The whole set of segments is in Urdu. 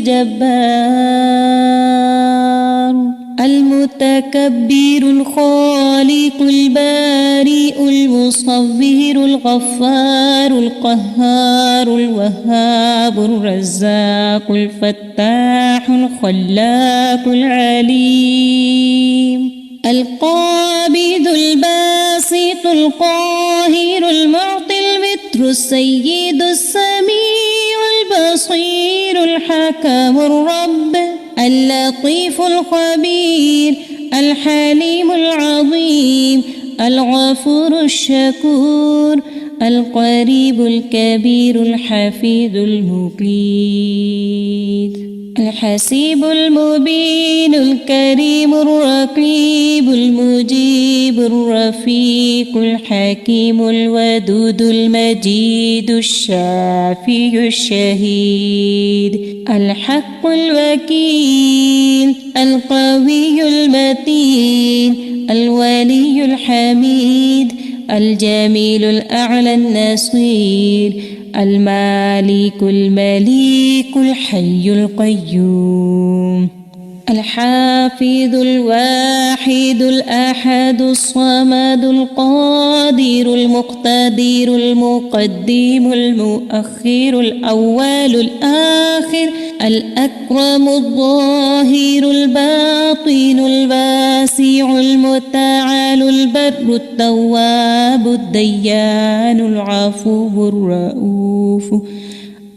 الجبار المتكبر الخالق البارئ المصور الغفار القهار الوهاب الرزاق الفتاح الخلاق العليم القابض الباسط القاهر المعطي المتر السيد السميع البصير الحكم الرب اللطيف الخبير الحليم العظيم الغفور الشكور القريب الكبير الحفيظ المقيت الحسيب المبين الكريم الرقيب المجيب الرفيق الحكيم الودود المجيد الشافي الشهيد الحق الوكيل القوي المتين الولي الحميد الجميل الأعلى النصير المالك المليك الحي القيوم الحافظ الواحد الأحد الصمد القادر المقتدر المقدم المؤخر الأول الآخر الأكرم الظاهر الباطن الواسع المتعال البر التواب الديان العفو الرؤوف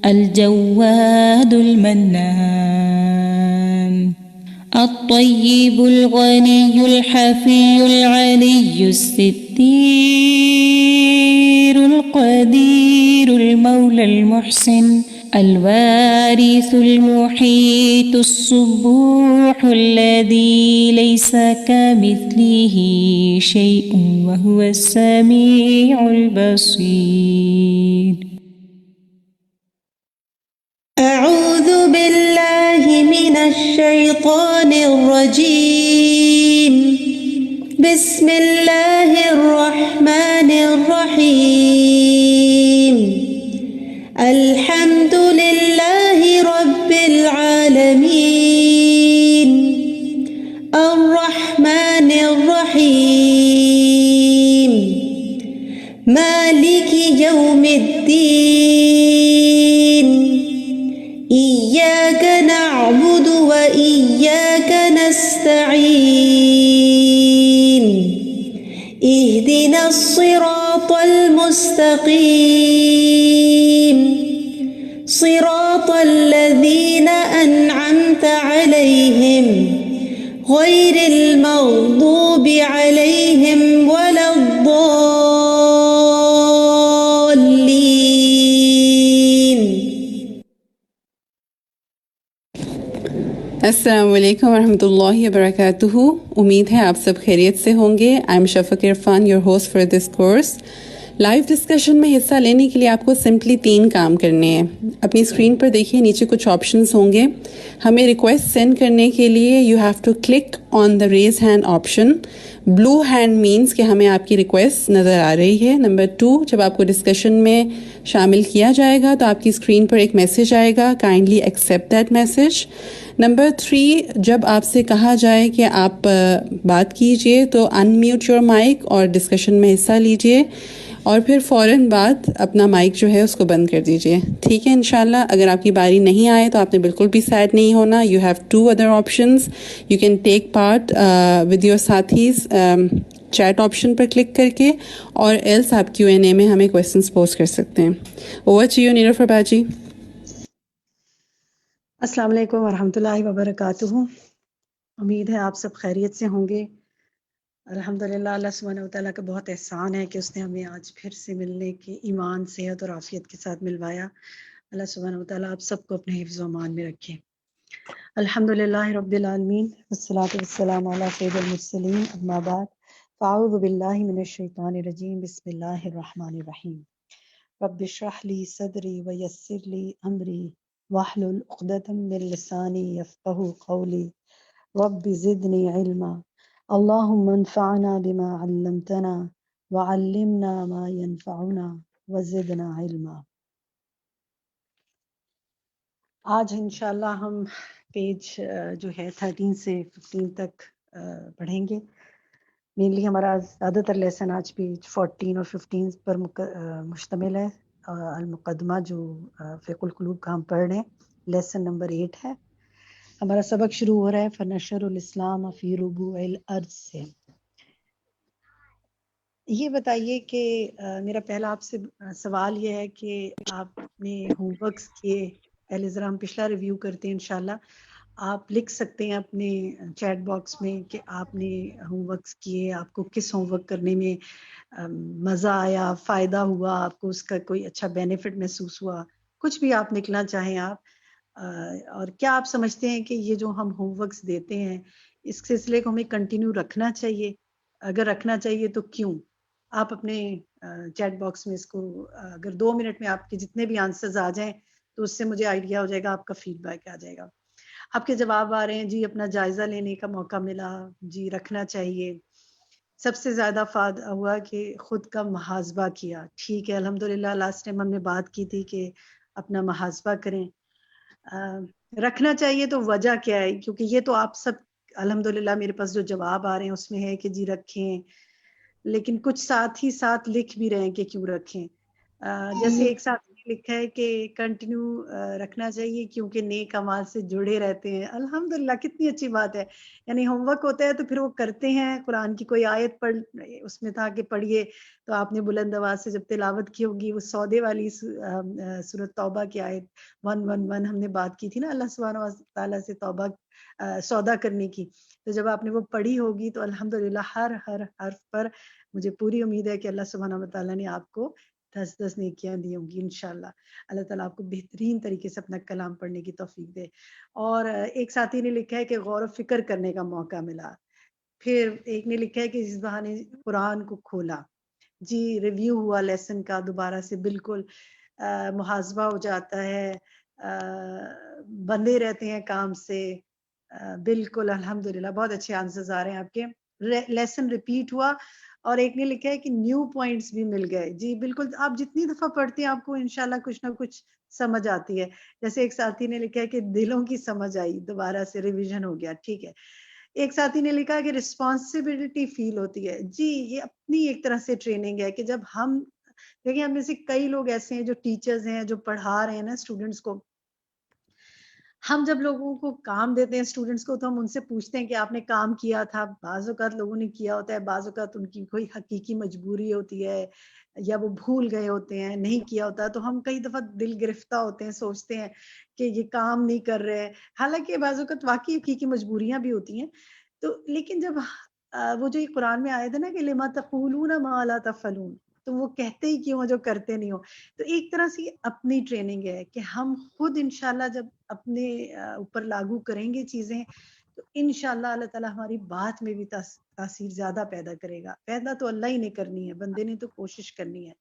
الجواد المنان الطيب الغني الحفي العلي الستير القدير المولى المحسن الوارث المحيط السبوح الذي ليس كمثله شيء وهو السميع البصير. أعوذ بالله من الشيطان الرجيم. بسم الله الرحمن الرحيم. الحمد لله رب العالمين الرحمن الرحيم مالك يوم الدين إياك نعبد وإياك نستعين اهدنا الصراط المستقيم صراط الذين أنعمت عليهم غير المغضوب عليهم ولا الضالين. السلام علیکم ورحمۃ اللہ وبرکاتہ. امید ہے آپ سب خیریت سے ہوں گے. I am Shafaq Irfan, your host for this course. Live discussion میں حصہ لینے کے لیے آپ کو سمپلی 3 کام کرنے ہیں. اپنی اسکرین پر دیکھیے, نیچے کچھ آپشنس ہوں گے. ہمیں ریکویسٹ سینڈ کرنے کے لیے you have to click on the raise hand option. Blue hand means کہ ہمیں آپ کی ریکویسٹ نظر آ رہی ہے. نمبر 2, جب آپ کو ڈسکشن میں شامل کیا جائے گا تو آپ کی اسکرین پر ایک میسیج آئے گا, kindly accept that message. Number 3, جب آپ سے کہا جائے کہ آپ بات کیجئے تو ان میوٹ یور مائک اور ڈسکشن میں حصہ لیجئے, اور پھر فوراً بعد اپنا مائک جو ہے اس کو بند کر دیجئے. ٹھیک ہے انشاءاللہ. اگر آپ کی باری نہیں آئے تو آپ نے بالکل بھی سیڈ نہیں ہونا. You have 2 other options. You can take part with your ساتھیز چیٹ آپشن پر کلک کر کے, اور ایلس آپ Q&A میں ہمیں کویسچنس پوسٹ کر سکتے ہیں. اوور ٹو یو نیلوفر باجی. السلام علیکم ورحمۃ اللہ وبرکاتہ. امید ہے آپ سب خیریت سے ہوں گے. الحمدللہ اللہ سبحانہ وتعالیٰ کا بہت احسان ہے کہ اس نے ہمیں آج پھر سے ملنے کے ایمان, صحت اور عافیت کے ساتھ ملوایا. اللہ سبحانہ وتعالیٰ آپ سب کو اپنے حفظ و امان میں رکھے. الحمدللہ رب العالمین والصلاۃ والسلام علی سید المرسلین. اما بعد فاعوذ باللہ من الشیطان الرجیم. بسم اللہ الرحمن الرحیم. رب اشرح لی صدری ویسر لی امری واحلل عقدۃ من لسانی یفقہوا قولی. رب زدنی علما. اللہم انفعنا بما علمتنا وعلمنا ما ينفعنا وزدنا علما. آج انشاءاللہ ہم پیج جو ہے 13 سے 15 تک پڑھیں گے. مینلی ہمارا زیادہ تر لیسن آج پیج 14 اور 15 پر مشتمل ہے. المقدمہ جو فقہ القلوب کا ہم پڑھ رہے ہیں، لیسن نمبر 8 ہے. ہمارا سبق شروع ہو رہا ہے فنشر الاسلام فی ربوع الارض سے. یہ بتائیے کہ میرا پہلا آپ سے سوال یہ ہے کہ آپ نے ہوم ورکس کیے. پہلے ذرا ہم پچھلا ریویو کرتے ہیں. انشاءاللہ آپ لکھ سکتے ہیں اپنے چیٹ باکس میں کہ آپ نے ہوم ورکس کیے، آپ کو کس ہوم ورک کرنے میں مزہ آیا، فائدہ ہوا، آپ کو اس کا کوئی اچھا بینیفٹ محسوس ہوا، کچھ بھی آپ نکلنا چاہیں آپ. اور کیا آپ سمجھتے ہیں کہ یہ جو ہم ہوم ورکس دیتے ہیں اس سلسلے کو ہمیں کنٹینیو رکھنا چاہیے؟ اگر رکھنا چاہیے تو کیوں؟ آپ اپنے چیٹ باکس میں اس کو اگر 2 منٹ میں آپ کے جتنے بھی آنسرز آ جائیں تو اس سے مجھے آئیڈیا ہو جائے گا، آپ کا فیڈ بیک آ جائے گا. آپ کے جواب آ رہے ہیں جی اپنا جائزہ لینے کا موقع ملا، جی رکھنا چاہیے. سب سے زیادہ فائدہ ہوا کہ خود کا محاسبہ کیا. ٹھیک ہے، الحمدللہ لاسٹ ٹائم ہم نے بات کی تھی کہ اپنا محاسبہ کریں. رکھنا چاہیے تو وجہ کیا ہے؟ کیونکہ یہ تو آپ سب الحمدللہ میرے پاس جو جواب آ رہے ہیں اس میں ہے کہ جی رکھیں، لیکن کچھ ساتھ ہی ساتھ لکھ بھی رہے ہیں کہ کیوں رکھیں. جیسے ایک ساتھ لکھا ہے کہ کنٹینیو رکھنا چاہیے کیونکہ نیک اعمال سے جڑے رہتے ہیں. الحمدللہ کتنی اچھی بات ہے. یعنی ہوم ورک ہوتا ہے تو پھر وہ کرتے ہیں. قرآن کی کوئی آیت پڑھ، اس میں تھا کہ پڑھیے، تو آپ نے بلند آواز سے جب تلاوت کی ہوگی وہ سودے والی سورۃ توبہ کی آیت 111 ہم نے بات کی تھی نا، اللہ سبحانہ و تعالیٰ سے توبہ سودا کرنے کی. تو جب آپ نے وہ پڑھی ہوگی تو الحمدللہ ہر حرف پر مجھے پوری امید ہے کہ اللہ سبحانہ و تعالیٰ نے آپ کو 10 نیکیاں دی ہوں گی انشاءاللہ. اللہ تعالیٰ آپ کو بہترین طریقے سے اپنا کلام پڑھنے کی توفیق دے. اور ایک ساتھی نے لکھا ہے کہ غور و فکر کرنے کا موقع ملا. پھر ایک نے لکھا ہے کہ اس بہانے قرآن کو کھولا. جی ریویو ہوا لیسن کا دوبارہ سے، بالکل محاسبہ ہو جاتا ہے، بندے رہتے ہیں کام سے. بالکل الحمدللہ بہت اچھے آنسرز آ رہے ہیں آپ کے. لیسن ریپیٹ ہوا. اور ایک نے لکھا ہے کہ نیو پوائنٹس بھی مل گئے. جی بالکل، آپ جتنی دفعہ پڑھتے ہیں آپ کو انشاءاللہ کچھ نہ کچھ سمجھ آتی ہے. جیسے ایک ساتھی نے لکھا ہے کہ دلوں کی سمجھ آئی، دوبارہ سے ریویژن ہو گیا. ٹھیک ہے. ایک ساتھی نے لکھا کہ رسپانسبلٹی فیل ہوتی ہے. جی یہ اپنی ایک طرح سے ٹریننگ ہے کہ جب ہم دیکھیں، ہم میں سے کئی لوگ ایسے ہیں جو ٹیچرز ہیں، جو پڑھا رہے ہیں نا اسٹوڈنٹس کو. ہم جب لوگوں کو کام دیتے ہیں اسٹوڈنٹس کو تو ہم ان سے پوچھتے ہیں کہ آپ نے کام کیا تھا. بعض اوقات لوگوں نے کیا ہوتا ہے، بعض اوقات ان کی کوئی حقیقی مجبوری ہوتی ہے یا وہ بھول گئے ہوتے ہیں، نہیں کیا ہوتا. تو ہم کئی دفعہ دل گرفتہ ہوتے ہیں، سوچتے ہیں کہ یہ کام نہیں کر رہے. حالانکہ بعض اوقات واقعی حقیقی مجبوریاں بھی ہوتی ہیں. تو لیکن جب وہ جو یہ قرآن میں آئے تھے نا کہ لما تقولون ما لا تفعلون، تو وہ کہتے ہی کیوں جو کرتے نہیں ہو. تو ایک طرح سے اپنی ٹریننگ ہے کہ ہم خود انشاءاللہ جب اپنے اوپر لاگو کریں گے چیزیں تو انشاءاللہ اللہ تعالیٰ ہماری بات میں بھی تاثیر زیادہ پیدا کرے گا. پیدا تو اللہ ہی نے کرنی ہے، بندے نے تو کوشش کرنی ہے.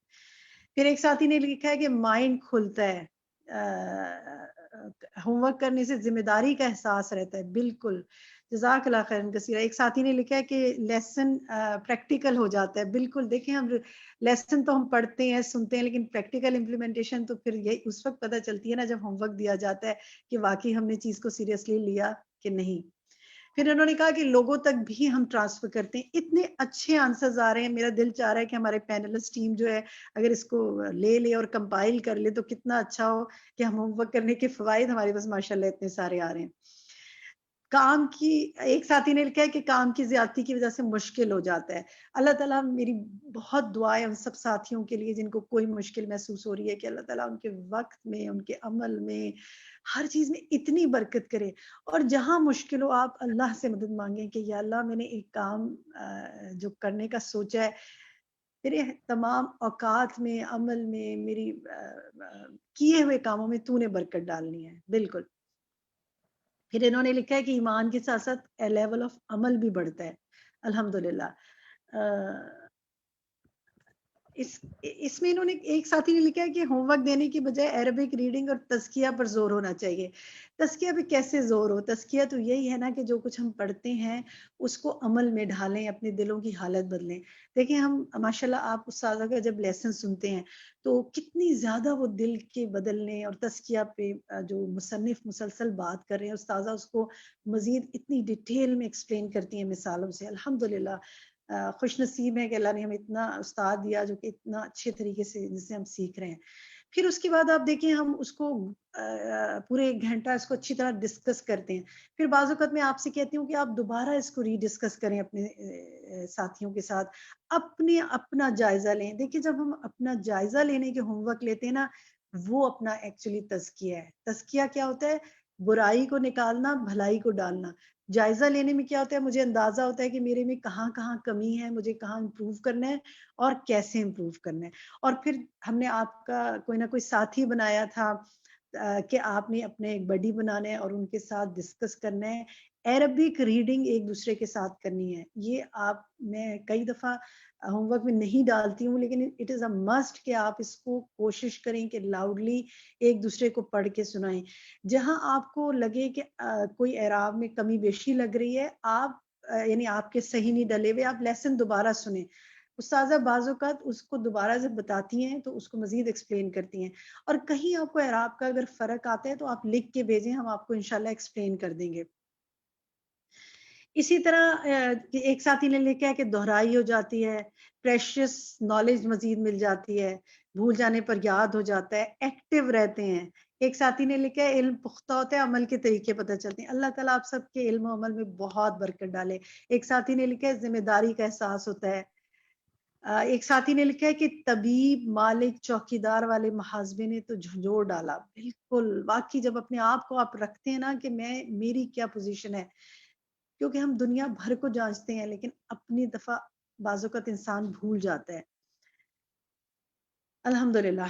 پھر ایک ساتھی نے لکھا ہے کہ مائنڈ کھلتا ہے، ہوم ورک کرنے سے ذمہ داری کا احساس رہتا ہے. بالکل جزاک اللہ خیرن کثیرہ. ایک ساتھی نے لکھا ہے کہ لیسن پریکٹیکل ہو جاتا ہے. بالکل دیکھیں، ہم لیسن تو ہم پڑھتے ہیں سنتے ہیں، لیکن پریکٹیکل امپلیمنٹیشن تو پھر یہ اس وقت پتہ چلتی ہے نا جب ہوم ورک دیا جاتا ہے کہ واقعی ہم نے چیز کو سیریسلی لیا کہ نہیں. پھر انہوں نے کہا کہ لوگوں تک بھی ہم ٹرانسفر کرتے ہیں. اتنے اچھے آنسرز آ رہے ہیں، میرا دل چاہ رہا ہے کہ ہمارے پینلسٹ ٹیم جو ہے اگر اس کو لے اور کمپائل کر لے تو کتنا اچھا ہو کہ ہم ہوم ورک کرنے کے فوائد ہمارے پاس ماشاءاللہ اتنے سارے آ رہے ہیں. کام کی ایک ساتھی نے لکھا ہے کہ کام کی زیادتی کی وجہ سے مشکل ہو جاتا ہے. اللہ تعالیٰ میری بہت دعا ہے ان سب ساتھیوں کے لیے جن کو کوئی مشکل محسوس ہو رہی ہے کہ اللہ تعالیٰ ان کے وقت میں، ان کے عمل میں، ہر چیز میں اتنی برکت کرے. اور جہاں مشکل ہو آپ اللہ سے مدد مانگیں کہ یا اللہ میں نے ایک کام جو کرنے کا سوچا ہے، میرے تمام اوقات میں، عمل میں، میری کیے ہوئے کاموں میں تو نے برکت ڈالنی ہے. بالکل. پھر انہوں نے لکھا ہے کہ ایمان کے ساتھ ساتھ لیول آف عمل بھی بڑھتا ہے. الحمدللہ. اس میں انہوں نے ایک ساتھی نے لکھا ہے کہ ہوم ورک دینے کی بجائے عربک ریڈنگ اور تزکیہ پر زور ہونا چاہیے. تزکیہ پہ کیسے زور ہو؟ تزکیہ تو یہی ہے نا کہ جو کچھ ہم پڑھتے ہیں اس کو عمل میں ڈھالیں، اپنے دلوں کی حالت بدلیں. دیکھیں ہم ماشاءاللہ آپ استاذہ کا جب لیسن سنتے ہیں تو کتنی زیادہ وہ دل کے بدلنے اور تزکیہ پہ جو مصنف مسلسل بات کر رہے ہیں، استاذہ اس کو مزید اتنی ڈیٹیل میں ایکسپلین کرتی ہیں مثالوں سے. الحمدللہ خوش نصیب ہے کہ اللہ نے ہمیں اتنا استاد دیا جو کہ اتنا اچھے طریقے سے جس سے ہم سیکھ رہے ہیں. پھر اس کے بعد آپ دیکھیں ہم اس کو پورے ایک گھنٹہ اس کو اچھی طرح ڈسکس کرتے ہیں. پھر بعض اوقات میں آپ سے کہتی ہوں کہ آپ دوبارہ اس کو ری ڈسکس کریں اپنے ساتھیوں کے ساتھ، اپنا جائزہ لیں. دیکھیں جب ہم اپنا جائزہ لینے کے ہوم ورک لیتے ہیں نا، وہ اپنا ایکچولی تزکیہ ہے. تزکیہ کیا ہوتا ہے؟ برائی کو نکالنا، بھلائی کو ڈالنا. جائزہ لینے میں کیا ہوتا ہے؟ مجھے اندازہ ہوتا ہے کہ میرے میں کہاں کہاں کمی ہے، مجھے کہاں امپروو کرنا ہے اور کیسے امپروو کرنا ہے. اور پھر ہم نے آپ کا کوئی نہ کوئی ساتھی بنایا تھا کہ آپ نے اپنے ایک بڈی بنانا ہے اور ان کے ساتھ ڈسکس کرنا ہے. عربک ریڈنگ ایک دوسرے کے ساتھ کرنی ہے. یہ آپ میں کئی دفعہ ہوم ورک میں نہیں ڈالتی ہوں، لیکن اٹ از اے مسٹ کہ آپ اس کو کوشش کریں کہ لاؤڈلی ایک دوسرے کو پڑھ کے سنائیں. جہاں آپ کو لگے کہ کوئی اعراب میں کمی بیشی لگ رہی ہے، آپ یعنی آپ کے صحیح نہیں ڈلے ہوئے، آپ لیسن دوبارہ سنیں. استاذہ بعض اوقات اس کو دوبارہ جب بتاتی ہیں تو اس کو مزید ایکسپلین کرتی ہیں. اور کہیں آپ کو اعراب کا اگر فرق آتا ہے تو آپ لکھ کے بھیجیں، ہم آپ کو انشاءاللہ ایکسپلین کر دیں گے. اسی طرح ایک ساتھی نے لکھا ہے کہ دہرائی ہو جاتی ہے، پریشیس نالج مزید مل جاتی ہے، بھول جانے پر یاد ہو جاتا ہے، ایکٹیو رہتے ہیں. ایک ساتھی نے لکھا ہے علم پختہ ہوتا ہے، عمل کے طریقے پتہ چلتے ہیں. اللہ تعالیٰ آپ سب کے علم و عمل میں بہت برکت ڈالے. ایک ساتھی نے لکھا ہے ذمہ داری کا احساس ہوتا ہے. ایک ساتھی نے لکھا ہے کہ طبیب، مالک، چوکیدار والے محاذبے نے تو جھنجھوڑ ڈالا. بالکل واقعی جب اپنے آپ کو آپ رکھتے ہیں نا کہ میری کیا پوزیشن ہے، کیونکہ ہم دنیا بھر کو جانچتے ہیں لیکن اپنی دفعہ بعض اوقات انسان بھول جاتا ہے. الحمدللہ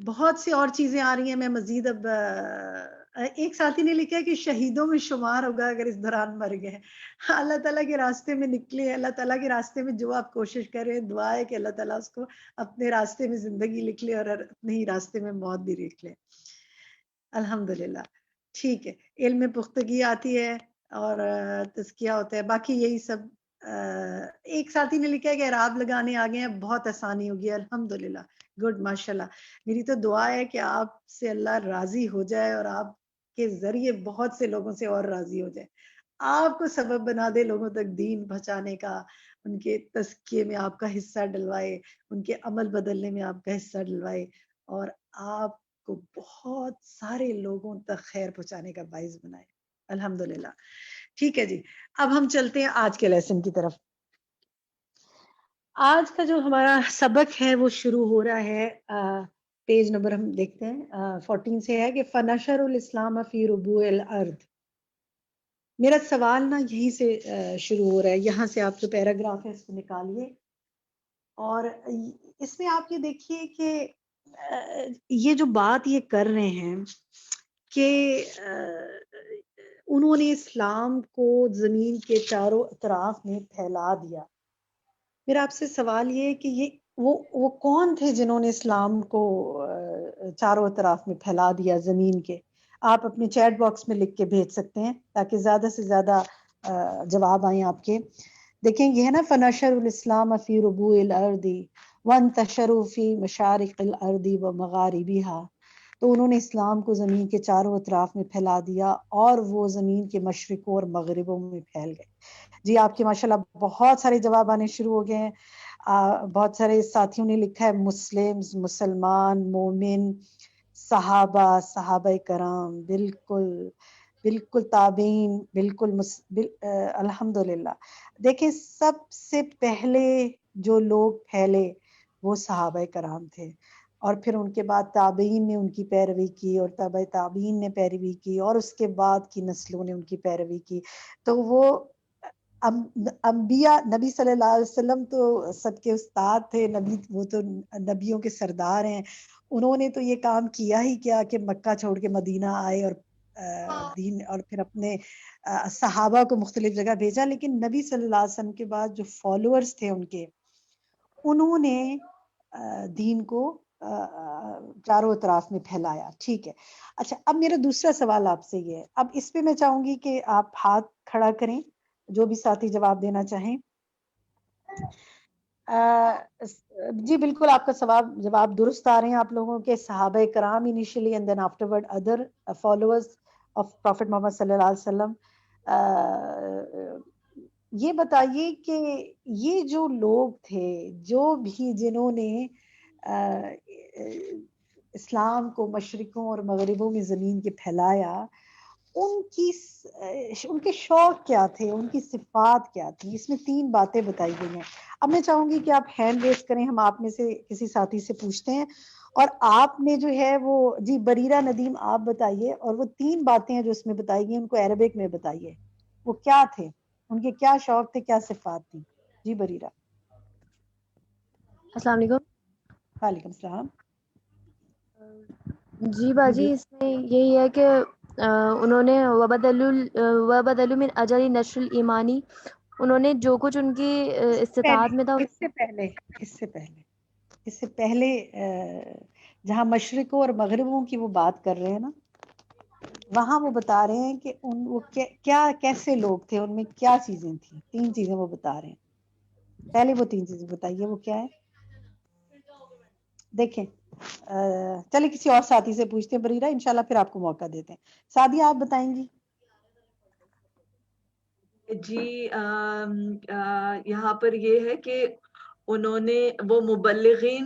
بہت سی اور چیزیں آ رہی ہیں. میں مزید اب ایک ساتھی نے لکھا ہے کہ شہیدوں میں شمار ہوگا اگر اس دوران مر گئے. اللہ تعالیٰ کے راستے میں نکلے. اللہ تعالیٰ کے راستے میں جو آپ کوشش کریں، دعا ہے کہ اللہ تعالیٰ اس کو اپنے راستے میں زندگی لکھ لے اور اپنے ہی راستے میں موت بھی لکھ لے. الحمدللہ ٹھیک ہے. علم میں پختگی آتی ہے اور تزکیہ ہوتا ہے. باقی یہی سب. ایک ساتھی نے لکھا ہے کہ اعراب لگانے آ گئے ہیں، بہت آسانی ہوگی. الحمدللہ گڈ ماشاءاللہ. میری تو دعا ہے کہ آپ سے اللہ راضی ہو جائے اور آپ کے ذریعے بہت سے لوگوں سے اور راضی ہو جائے. آپ کو سبب بنا دے لوگوں تک دین پہنچانے کا، ان کے تزکیے میں آپ کا حصہ ڈلوائے، ان کے عمل بدلنے میں آپ کا حصہ ڈلوائے اور آپ کو بہت سارے لوگوں تک خیر پہنچانے کا باعث بنائے. الحمدللہ ٹھیک ہے جی. اب ہم چلتے ہیں آج کے لیسن کی طرف. آج کا جو ہمارا سبق ہے وہ شروع ہو رہا ہے پیج نمبر ہم دیکھتے ہیں 14 سے ہے کہ فنشر الاسلام فی ربوع الارض. میرا سوال نا یہیں سے شروع ہو رہا ہے. یہاں سے آپ جو پیراگراف ہے اس کو نکالیے اور اس میں آپ یہ دیکھیے کہ یہ جو بات یہ کر رہے ہیں کہ انہوں نے اسلام کو زمین کے چاروں اطراف میں پھیلا دیا. میرا آپ سے سوال یہ ہے کہ وہ کون تھے جنہوں نے اسلام کو چاروں طرف میں پھیلا دیا زمین کے؟ آپ اپنے چیٹ باکس میں لکھ کے بھیج سکتے ہیں تاکہ زیادہ سے زیادہ جواب آئیں آپ کے. دیکھیں یہ ہے نا فنشر الاسلام فی ربوع الارض وانتشروا فی مشارق الارض ومغاربها. تو انہوں نے اسلام کو زمین کے چاروں اطراف میں پھیلا دیا اور وہ زمین کے مشرقوں اور مغربوں میں پھیل گئے. جی آپ کے ماشاءاللہ بہت سارے جواب آنے شروع ہو گئے ہیں. بہت سارے ساتھیوں نے لکھا ہے مسلمان، مومن، صحابہ کرام، بالکل تابعین، بالکل الحمدللہ. دیکھیں سب سے پہلے جو لوگ پھیلے وہ صحابہ کرام تھے اور پھر ان کے بعد تابعین نے ان کی پیروی کی اور تبع تابعین نے پیروی کی اور اس کے بعد کی نسلوں نے ان کی پیروی کی. تو وہ انبیاء، نبی صلی اللہ علیہ وسلم تو سب کے استاد تھے. نبی وہ تو نبیوں کے سردار ہیں. انہوں نے تو یہ کام کیا ہی کیا کہ مکہ چھوڑ کے مدینہ آئے اور دین اور پھر اپنے صحابہ کو مختلف جگہ بھیجا. لیکن نبی صلی اللہ علیہ وسلم کے بعد جو فالوورز تھے ان کے، انہوں نے دین کو چاروں اطراف میں پھیلایا. ٹھیک ہے. اچھا اب میرا دوسرا سوال آپ سے یہ ہے, اب اس پہ میں چاہوں گی کہ آپ ہاتھ کھڑا کریں جو بھی ساتھی جواب دینا چاہیں. جی بالکل آپ کا جواب درست آ رہے ہیں آپ لوگوں کے. صحابہ کرام initially and then afterward other followers of prophet Muhammad صلی اللہ علیہ وسلم. یہ بتائیے کہ یہ جو لوگ تھے جو بھی جنہوں نے اسلام کو مشرقوں اور مغربوں میں زمین کے پھیلایا, ان کے شوق کیا تھے, ان کی صفات کیا تھی؟ اس میں 3 باتیں بتائی گئی ہیں. اب میں چاہوں گی کہ آپ ہینڈ ریز کریں, ہم آپ میں سے کسی ساتھی سے پوچھتے ہیں, اور آپ نے جو ہے وہ جی بریرہ ندیم آپ بتائیے, اور وہ 3 باتیں ہیں جو اس میں بتائی گئی ان کو عربک میں بتائیے, وہ کیا تھے, ان کے کیا شوق تھے, کیا صفات تھی. جی بریرہ. السلام علیکم. وعلیکم السلام. جی باجی, اس میں یہی ہے کہ انہوں نے وبدلوا من اجل نشر الایمانی, انہوں نے جو کچھ ان کی استطاعت میں تھا. اس سے پہلے جہاں مشرقوں اور مغربوں کی وہ بات کر رہے ہیں نا, وہاں وہ بتا رہے ہیں کہ وہ کیا کیسے لوگ تھے, ان میں کیا چیزیں تھیں. 3 چیزیں وہ بتا رہے ہیں. پہلے وہ 3 چیزیں بتائیے, وہ کیا ہے. دیکھیں چلے کسی اور ساتھی سے پوچھتے ہیں بریرہ, انشاءاللہ پھر آپ کو موقع دیتے ہیں. سعدیہ آپ بتائیں گی. جی یہاں پر یہ ہے کہ انہوں نے وہ مبلغین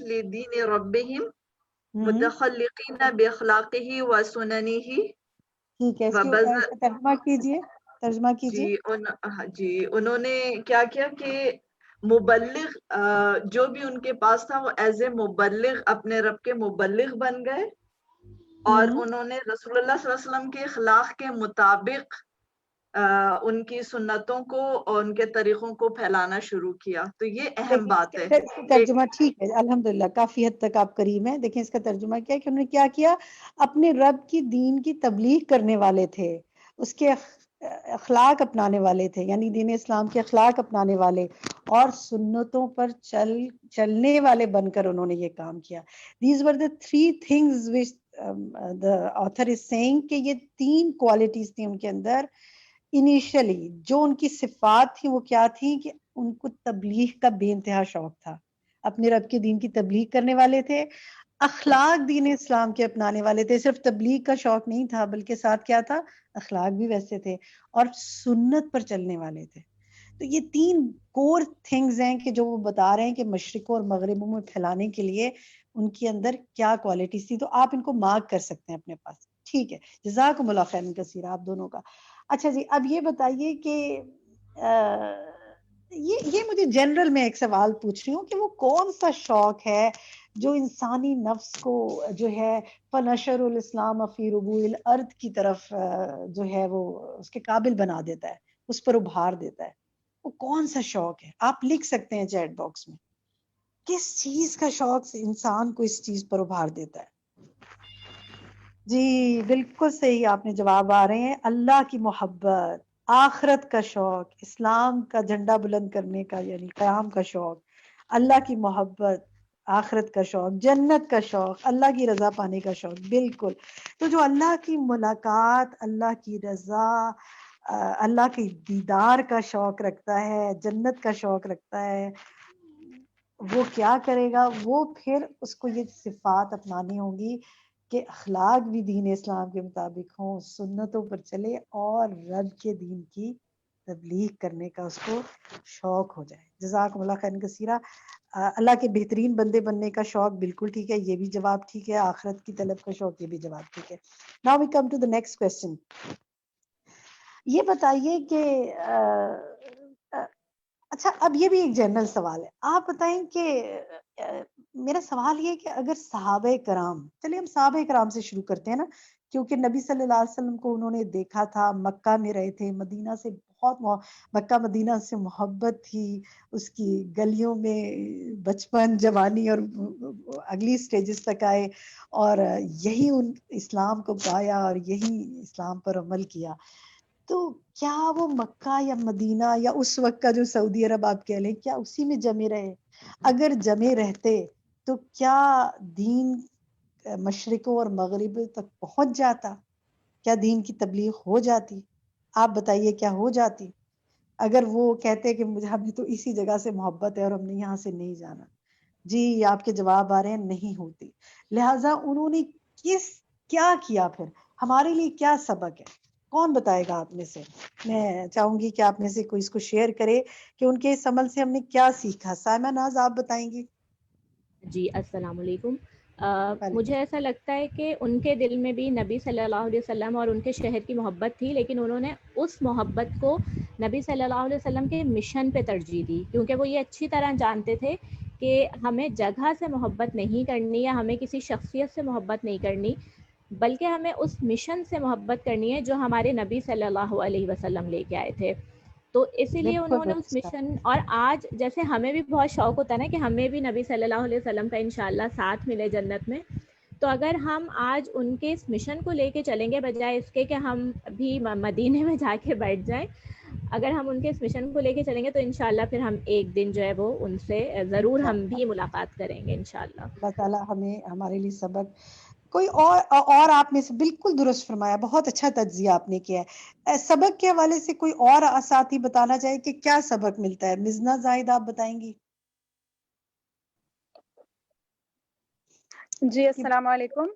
لدین ربہم متخلقین باخلاقہ و سننہ. ٹھیک ہے, اس کا ترجمہ کیجیے. جی انہوں نے کیا کیا کہ مبلغ جو بھی ان کے پاس تھا وہ ایز اے مبلغ اپنے رب کے مبلغ بن گئے, اور انہوں نے رسول اللہ صلی اللہ علیہ وسلم کے اخلاق کے مطابق ان کی سنتوں کو اور ان کے طریقوں کو پھیلانا شروع کیا. تو یہ اہم بات ہے. اس کا ترجمہ ٹھیک ہے, الحمدللہ کافی حد تک آپ قریب ہیں. دیکھیں اس کا ترجمہ کیا ہے کہ انہوں نے کیا کیا, اپنے رب کی دین کی تبلیغ کرنے والے تھے, اس کے اخلاق اپنانے والے تھے, یعنی دین اسلام کے اخلاق اپنانے والے اور سنتوں پر چلنے والے بن کر انہوں نے یہ کام کیا. These were the 3 things which the author is saying, کہ یہ 3 کوالٹیز تھیں ان کے اندر انیشلی. جو ان کی صفات تھی وہ کیا تھی کہ ان کو تبلیغ کا بے انتہا شوق تھا, اپنے رب کے دین کی تبلیغ کرنے والے تھے, اخلاق دین اسلام کے اپنانے والے تھے. صرف تبلیغ کا شوق نہیں تھا بلکہ ساتھ کیا تھا, اخلاق بھی ویسے تھے, اور سنت پر چلنے والے تھے. تو یہ 3 کور تھنگز ہیں کہ جو وہ بتا رہے ہیں کہ مشرقوں اور مغربوں میں پھیلانے کے لیے ان کے اندر کیا کوالٹیز تھی. تو آپ ان کو مارک کر سکتے ہیں اپنے پاس. ٹھیک ہے, جزاکم اللہ خیرا کثیرا آپ دونوں کا. اچھا جی, اب یہ بتائیے کہ یہ مجھے جنرل میں ایک سوال پوچھ رہی ہوں کہ وہ کون سا شوق ہے جو انسانی نفس کو جو ہے فنشر الاسلام فی ربوع الارض کی طرف جو ہے وہ اس کے قابل بنا دیتا ہے, اس پر ابھار دیتا ہے. وہ کون سا شوق ہے؟ آپ لکھ سکتے ہیں چیٹ باکس میں. کس چیز کا شوق انسان کو اس چیز پر ابھار دیتا ہے؟ جی بالکل صحیح آپ نے جواب آ رہے ہیں. اللہ کی محبت, آخرت کا شوق, اسلام کا جھنڈا بلند کرنے کا یعنی قیام کا شوق, اللہ کی محبت, آخرت کا شوق, جنت کا شوق, اللہ کی رضا پانے کا شوق. بالکل. تو جو اللہ کی ملاقات, اللہ کی رضا, اللہ کی دیدار کا شوق رکھتا ہے, جنت کا شوق رکھتا ہے, وہ کیا کرے گا؟ وہ پھر اس کو یہ صفات اپنانی ہوں گی کہ اخلاق بھی دین اسلام کے مطابق ہوں, سنتوں پر چلے, اور رب کے دین کی تبلیغ کرنے کا اس کو شوق ہو جائے. جزاکم اللہ خیرا کثیرا. اللہ کے بہترین بندے بننے کا شوق بالکل ٹھیک ہے, یہ بھی جواب ٹھیک ہے. آخرت کی طلب کا شوق, یہ بھی جواب ٹھیک ہے. Now we come to the next question. یہ بتائیے کہ اچھا اب یہ بھی ایک جنرل سوال ہے. آپ بتائیں کہ میرا سوال یہ ہے کہ اگر صحابہ کرام, چلیے ہم صحابہ کرام سے شروع کرتے ہیں نا, کیونکہ نبی صلی اللہ علیہ وسلم کو انہوں نے دیکھا تھا, مکہ میں رہے تھے, مدینہ سے مکہ مدینہ سے محبت تھی, اس کی گلیوں میں بچپن, جوانی اور اگلی سٹیجز تک آئے, اور یہی ان اسلام کو پایا اور یہی اسلام پر عمل کیا. تو کیا وہ مکہ یا مدینہ یا اس وقت کا جو سعودی عرب آپ کہہ لیں کیا اسی میں جمے رہے؟ اگر جمے رہتے تو کیا دین مشرقوں اور مغرب تک پہنچ جاتا؟ کیا دین کی تبلیغ ہو جاتی؟ آپ بتائیے کیا ہو جاتی؟ اگر وہ کہتے کہ مجھے ہمیں تو اسی جگہ سے محبت ہے اور ہم نے یہاں سے نہیں جانا، جی آپ کے جواب آ رہے ہیں نہیں ہوتی. لہٰذا انہوں نے کیا کیا پھر ہمارے لیے کیا سبق ہے؟ کون بتائے گا آپ میں سے؟ میں چاہوں گی کہ آپ میں سے کوئی اس کو شیئر کرے کہ ان کے اس عمل سے ہم نے کیا سیکھا. سائمہ ناز آپ بتائیں گی؟ جی السلام علیکم. وعلیکم. مجھے ایسا لگتا ہے کہ ان کے دل میں بھی نبی صلی اللہ علیہ وسلم اور ان کے شہر کی محبت تھی، لیکن انہوں نے اس محبت کو نبی صلی اللہ علیہ وسلم کے مشن پہ ترجیح دی، کیونکہ وہ یہ اچھی طرح جانتے تھے کہ ہمیں جگہ سے محبت نہیں کرنی یا ہمیں کسی شخصیت سے محبت نہیں کرنی، بلکہ ہمیں اس مشن سے محبت کرنی ہے جو ہمارے نبی صلی اللہ علیہ وسلم لے کے آئے تھے. تو اسی لیے بالکل انہوں نے اس درست کہا. مشن، اور آج جیسے ہمیں بھی بہت شوق ہوتا ہے نا کہ ہمیں بھی نبی صلی اللہ علیہ وسلم کا انشاءاللہ ساتھ ملے جنت میں، تو اگر ہم آج ان کے اس مشن کو لے کے چلیں گے بجائے اس کے کہ ہم بھی مدینے میں جا کے بیٹھ جائیں، اگر ہم ان کے اس مشن کو لے کے چلیں گے تو انشاءاللہ پھر ہم ایک دن جو ہے وہ ان سے ضرور ہم بھی ملاقات کریں گے انشاءاللہ. اللہ تعالیٰ ہمیں ہمارے لیے سبق کوئی اور آپ میں سے بالکل درست فرمایا، بہت اچھا تجزیہ آپ نے کیا ہے. سبق کے حوالے سے کوئی اور ساتھی بتانا چاہے کہ کیا سبق ملتا ہے؟ مزنہ زاہد آپ بتائیں گی؟ جی السلام علیکم.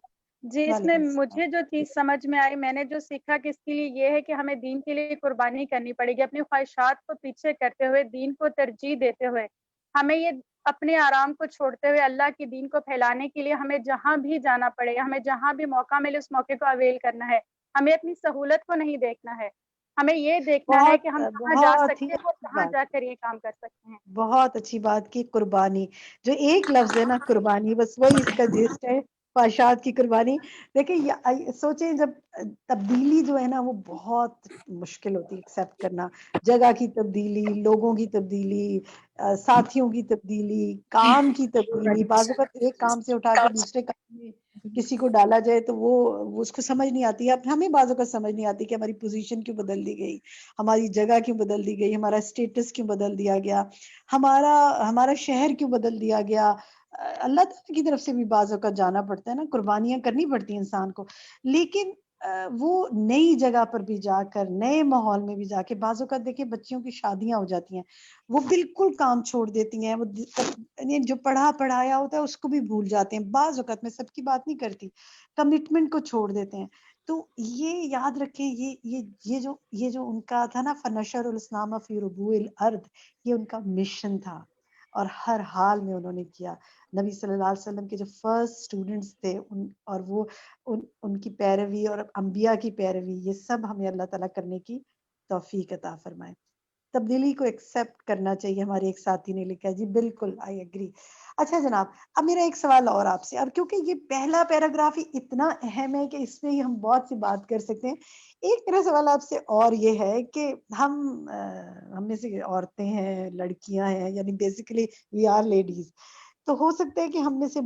جی اس میں وعلیکم السلام. مجھے جو چیز سمجھ میں آئی، میں نے جو سیکھا کہ اس کے لیے یہ ہے کہ ہمیں دین کے لیے قربانی کرنی پڑے گی، اپنی خواہشات کو پیچھے کرتے ہوئے دین کو ترجیح دیتے ہوئے ہمیں یہ اپنے آرام کو چھوڑتے ہوئے اللہ کی دین کو پھیلانے کے لیے ہمیں جہاں بھی جانا پڑے گا، ہمیں جہاں بھی موقع ملے اس موقع کو اویل کرنا ہے. ہمیں اپنی سہولت کو نہیں دیکھنا ہے، ہمیں یہ دیکھنا ہے بہت کہ ہم کہاں جا بہت ہی سکتے ہیں اور اچھی کہاں بات، جا کر یہ کام کر سکتے ہیں. بہت اچھی بات کی. قربانی جو ایک لفظ ہے نا قربانی، بس وہی اس کا جسٹ ہے، خواہشات کی قربانی. دیکھیں سوچیں جب تبدیلی جو ہے نا وہ بہت مشکل ہوتی ہے ایکسیپٹ کرنا. جگہ کی تبدیلی، لوگوں کی تبدیلی، ساتھیوں کی تبدیلی، کام کی تبدیلی. بعض اوقات ایک کام سے اٹھا کے دوسرے کام میں کسی کو ڈالا جائے تو وہ اس کو سمجھ نہیں آتی. اب ہمیں بعض اوقات سمجھ نہیں آتی کہ ہماری پوزیشن کیوں بدل دی گئی، ہماری جگہ کیوں بدل دی گئی، ہمارا اسٹیٹس کیوں بدل دیا گیا، ہمارا شہر کیوں بدل دیا گیا. اللہ تعالیٰ کی طرف سے بھی بعض اوقات جانا پڑتا ہے نا، قربانیاں کرنی پڑتی ہیں انسان کو. لیکن وہ نئی جگہ پر بھی جا کر، نئے ماحول میں بھی جا کے، بعض اوقات دیکھیں بچیوں کی شادیاں ہو جاتی ہیں، وہ بالکل کام چھوڑ دیتی ہیں، وہ جو پڑھایا ہوتا ہے اس کو بھی بھول جاتے ہیں. بعض اوقات میں سب کی بات نہیں کرتی، کمٹمنٹ کو چھوڑ دیتے ہیں. تو یہ یاد رکھیں، یہ جو ان کا تھا نا فنشر الاسلام فی ربوع الارض، یہ ان کا مشن تھا اور ہر حال میں انہوں نے کیا. نبی صلی اللہ علیہ وسلم کے جو فرسٹ اسٹوڈنٹس تھے اور وہ ان کی پیروی اور انبیاء کی پیروی، یہ سب ہمیں اللہ تعالیٰ کرنے کی توفیق عطا فرمائے. تبدیلی کو ایکسیپٹ کرنا چاہیے. ہمارے ایک ساتھی نے لکھا ہے جی بالکل آئی ایگری. اچھا جناب، اب میرا ایک سوال اور آپ سے، اور کیونکہ یہ پہلا پیراگراف ہی اتنا اہم ہے کہ اس میں ہی ہم بہت سی بات کر سکتے ہیں. ایک میرا سوال آپ سے اور یہ ہے کہ ہم میں سے عورتیں ہیں، لڑکیاں ہیں، یعنی بیسیکلی وی آر لیڈیز، تو ہو سکتا ہے کہ ہم میں سے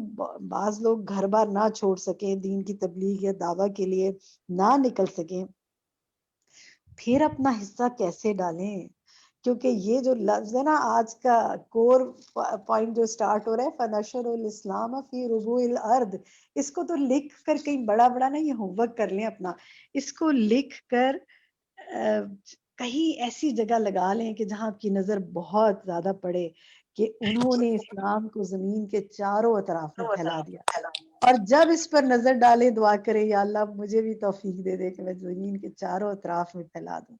بعض لوگ گھر بار نہ چھوڑ سکیں، دین کی تبلیغ یا دعویٰ کے لیے نہ نکل سکیں. پھر اپنا حصہ کیسے ڈالیں؟ کیونکہ یہ جو لفظ ہے نا آج کا کور پوائنٹ جو سٹارٹ ہو رہا ہے، فنشر الاسلام فی ربوع الارض، اس کو تو لکھ کر کہیں بڑا نا یہ ہوم ورک کر لیں اپنا، اس کو لکھ کر کہیں ایسی جگہ لگا لیں کہ جہاں آپ کی نظر بہت زیادہ پڑے کہ انہوں نے اسلام کو زمین کے چاروں اطراف میں پھیلا دیا. اور جب اس پر نظر ڈالے دعا کرے یا اللہ مجھے بھی توفیق دے دے کہ میں زمین کے چاروں اطراف میں پھیلا دوں.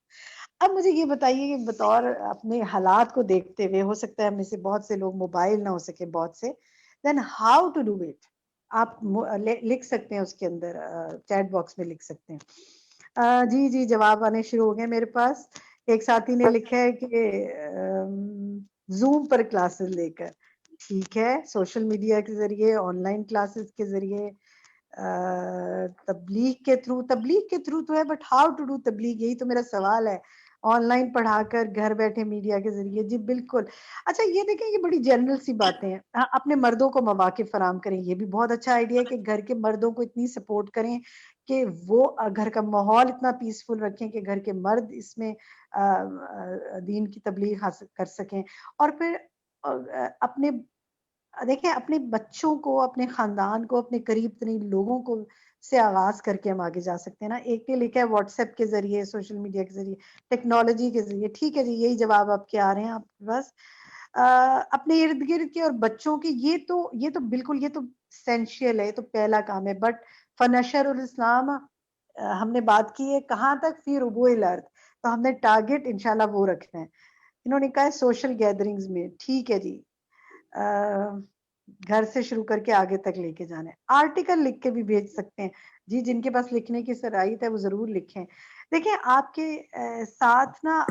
اب مجھے یہ بتائیے کہ بطور اپنے حالات کو دیکھتے ہوئے، ہو سکتا ہے ہم میں سے بہت سے لوگ موبائل نہ ہو سکے بہت سے، then how to do it. آپ لکھ سکتے ہیں اس کے اندر، چیٹ باکس میں لکھ سکتے ہیں. جی جواب آنے شروع ہو گئے میرے پاس. ایک ساتھی نے لکھا ہے کہ زوم پر کلاسز لے کر، ٹھیک ہے، سوشل میڈیا کے ذریعے، آن لائن کلاسز کے ذریعے، تبلیغ کے تھرو تو ہے، بٹ ہاؤ ٹو ڈو تبلیغ، یہی تو میرا سوال ہے. آن لائن پڑھا کر گھر بیٹھے میڈیا کے ذریعے. جی بالکل. اچھا یہ دیکھیں یہ بڑی جنرل سی باتیں ہیں. اپنے مردوں کو مواقع فراہم کریں, یہ بھی بہت اچھا آئیڈیا ہے کہ گھر کے مردوں کو اتنی سپورٹ کریں کہ وہ گھر کا ماحول اتنا پیسفل رکھیں کہ گھر کے مرد اس میں دین کی تبلیغ حاصل کر سکیں. اور پھر اپنے دیکھیں اپنے بچوں کو, اپنے خاندان کو, اپنے قریب ترین لوگوں کو سے آغاز کر کے ہم آگے جا سکتے ہیں نا. ایک نے لکھا ہے واٹس ایپ کے ذریعے, سوشل میڈیا کے ذریعے, ٹیکنالوجی کے ذریعے. ٹھیک ہے جی, یہی جواب آپ کے آ رہے ہیں آپ کے پاس. اپنے ارد گرد کے اور بچوں کے, یہ تو بالکل, یہ تو اسینشیل ہے, یہ تو پہلا کام ہے. بٹ فنشر الاسلام ہم نے بات کی ہے کہاں تک, فی ربوع الارض, تو ہم نے ٹارگٹ انشاءاللہ وہ رکھنا ہے. انہوں نے کہا ہے سوشل گیدرنگز میں. ٹھیک ہے جی, گھر سے شروع کر کے آگے تک لے کے جانا ہے. آرٹیکل لکھ کے بھی بھیج سکتے ہیں جی, جن کے پاس لکھنے کی صلاحیت ہے وہ ضرور لکھیں. دیکھیں آپ کے ساتھ نا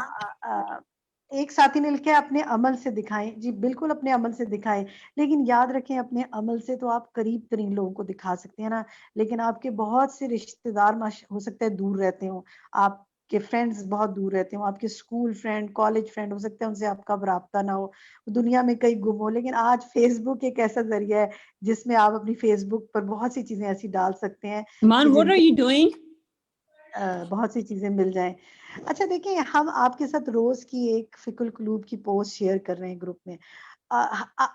ایک ساتھی نے لکھا ہے اپنے عمل سے دکھائیں. جی بالکل اپنے عمل سے دکھائیں, لیکن یاد رکھیں اپنے عمل سے تو آپ قریب ترین لوگوں کو دکھا سکتے ہیں نا, لیکن آپ کے بہت سے رشتہ دار ہو سکتا ہے دور رہتے ہوں, آپ کے فرینڈز بہت دور رہتے ہوں, آپ کے اسکول فرینڈ, کالج فرینڈ ہو سکتے ہیں ان سے آپ کا رابطہ نہ ہو, دنیا میں کئی گم ہو. لیکن آج فیس بک ایک ایسا ذریعہ ہے جس میں آپ اپنی فیس بک پر بہت سی چیزیں ایسی ڈال سکتے ہیں Man, what are you doing? بہت سی چیزیں مل جائیں. اچھا دیکھیں ہم آپ کے ساتھ روز کی ایک فکر القلوب کی پوسٹ شیئر کر رہے ہیں گروپ میں,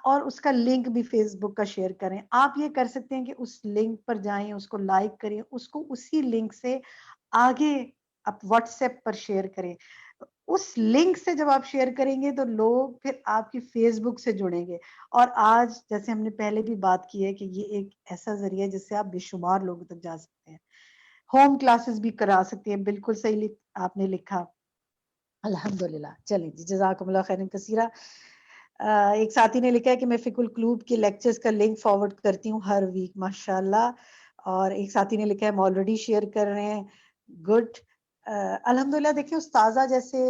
اور اس کا لنک بھی فیس بک کا شیئر کریں. آپ یہ کر سکتے ہیں کہ اس لنک پر جائیں, اس کو لائک کریں, اس کو اسی لنک سے آگے آپ واٹس ایپ پر شیئر کریں. اس لنک سے جب آپ شیئر کریں گے تو لوگ پھر آپ کی فیس بک سے جڑیں گے. اور آج جیسے ہم نے پہلے بھی بات کی ہے کہ یہ ایک ایسا ذریعہ ہے جس سے آپ بے شمار لوگوں تک جا سکتے ہیں. ہوم کلاسز بھی کرا سکتے ہیں. بالکل صحیح آپ نے لکھا. الحمدللہ. چلیں جی, جزاکم اللہ خیرن کثیرہ. ایک ساتھی نے لکھا ہے کہ میں فکر القلوب کے لیکچرز کا لنک فارورڈ کرتی ہوں ہر ویک. ماشاءاللہ. اور ایک ساتھی نے لکھا ہے ہم آلریڈی شیئر کر رہے ہیں. گڈ. الحمدللہ. دیکھیں استاذہ جیسے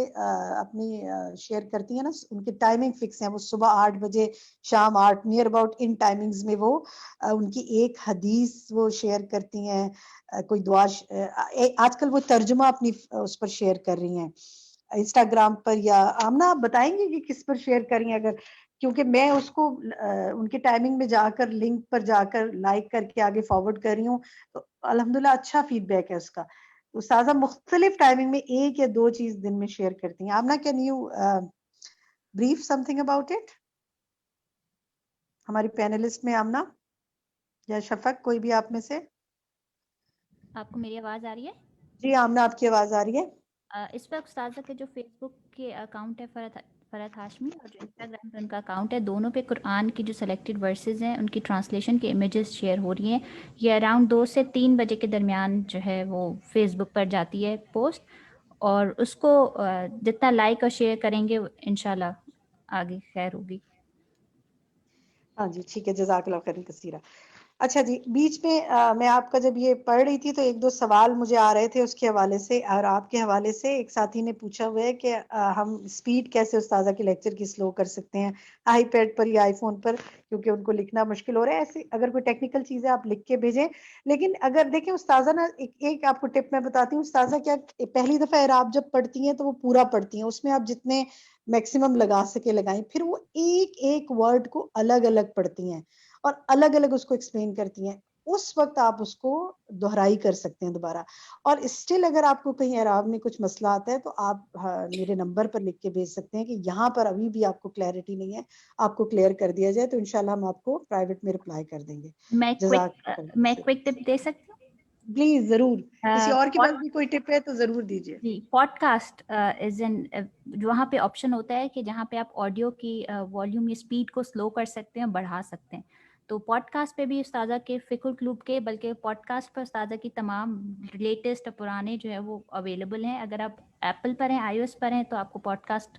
اپنی شیئر کرتی ہیں نا, ان کی ٹائمنگ فکس ہیں, وہ صبح 8 بجے شام 8 نیئر اباؤٹ ان ٹائمنگز میں وہ ان کی ایک حدیث وہ شیئر کرتی ہیں, کوئی دعا. آج کل وہ ترجمہ اپنی اس پر شیئر کر رہی ہیں انسٹاگرام پر. یا آمنہ آپ بتائیں گے کہ کس پر شیئر کریں اگر, کیونکہ میں اس کو ان کے ٹائمنگ میں جا کر لنک پر جا کر لائک کر کے آگے فارورڈ کر رہی ہوں, تو الحمدللہ اچھا فیڈ بیک ہے اس کا. استاذہ مختلف ٹائمنگ میں 1 یا 2 چیز دن میں شیئر کرتی ہیں. Amna can you brief something about it? ہماری پینلسٹ میں آمنہ یا شفق, کوئی بھی آپ میں سے. آپ کو میری آواز آ رہی ہے؟ جی آمنہ آپ کی آواز آ رہی ہے. اس وقت استاذہ کے جو فیس بک کے اکاؤنٹ ہے فرحت ہاشمی, اور جو انسٹاگرام پہ ان کا اکاؤنٹ ہے, دونوں پہ قرآن کی جو سلیکٹڈ ورسز ہیں ان کی ٹرانسلیشن کے امیجز شیئر ہو رہی ہیں. یہ اراؤنڈ 2 سے 3 بجے کے درمیان جو ہے وہ فیس بک پر جاتی ہے پوسٹ, اور اس کو جتنا لائک اور شیئر کریں گے انشاءاللہ آگے خیر ہوگی. ہاں جی ٹھیک ہے, جزاک اللہ خیر کثیرہ. اچھا جی, بیچ میں میں آپ کا جب یہ پڑھ رہی تھی تو 1-2 سوال مجھے آ رہے تھے اس کے حوالے سے اور آپ کے حوالے سے. ایک ساتھی نے پوچھا ہوا ہے کہ ہم سپیڈ کیسے استاذہ کے لیکچر کی سلو کر سکتے ہیں آئی پیڈ پر یا آئی فون پر, کیونکہ ان کو لکھنا مشکل ہو رہا ہے. ایسے اگر کوئی ٹیکنیکل چیز ہے آپ لکھ کے بھیجیں. لیکن اگر دیکھیں استاذہ نا ایک آپ کو ٹپ میں بتاتی ہوں, استاذہ کیا پہلی دفعہ اعراب جب پڑھتی ہیں تو وہ پورا پڑھتی ہیں, اس میں آپ جتنے میکسیمم لگا سکے لگائیں, پھر وہ ایک ورڈ کو الگ الگ پڑھتی ہیں اور الگ الگ اس کو ایکسپلین کرتی ہیں. اس وقت آپ اس کو دہرائی کر سکتے ہیں دوبارہ. اور اسٹل اگر آپ کو کہیں اعراب میں کچھ مسئلہ آتا ہے تو آپ میرے نمبر پر لکھ کے بھیج سکتے ہیں کہ یہاں پر ابھی بھی آپ کو کلیئرٹی نہیں ہے, آپ کو کلیئر کر دیا جائے, تو انشاءاللہ ہم آپ کو پرائیویٹ میں رپلائی کر دیں گے. میں کوئک ٹپ دے سکتی ہوں؟ پلیز ضرور. کسی اور کے ہوں. پاس بھی کوئی ٹپ ہے تو ضرور دیجیے. جی, پوڈ کاسٹ از این, وہاں پہ آپشن ہوتا ہے کہ جہاں پہ آپ آڈیو کی والیوم یا اسپیڈ کو سلو کر سکتے ہیں, بڑھا سکتے ہیں. تو پوڈ کاسٹ پہ بھی استاذہ کے فکر القلوب کے, بلکہ پوڈ کاسٹ پر استاذہ کی تمام لیٹسٹ پرانے جو ہے وہ اویلیبل ہیں. اگر آپ ایپل پر ہیں, آئی او ایس پر ہیں, تو آپ کو podcast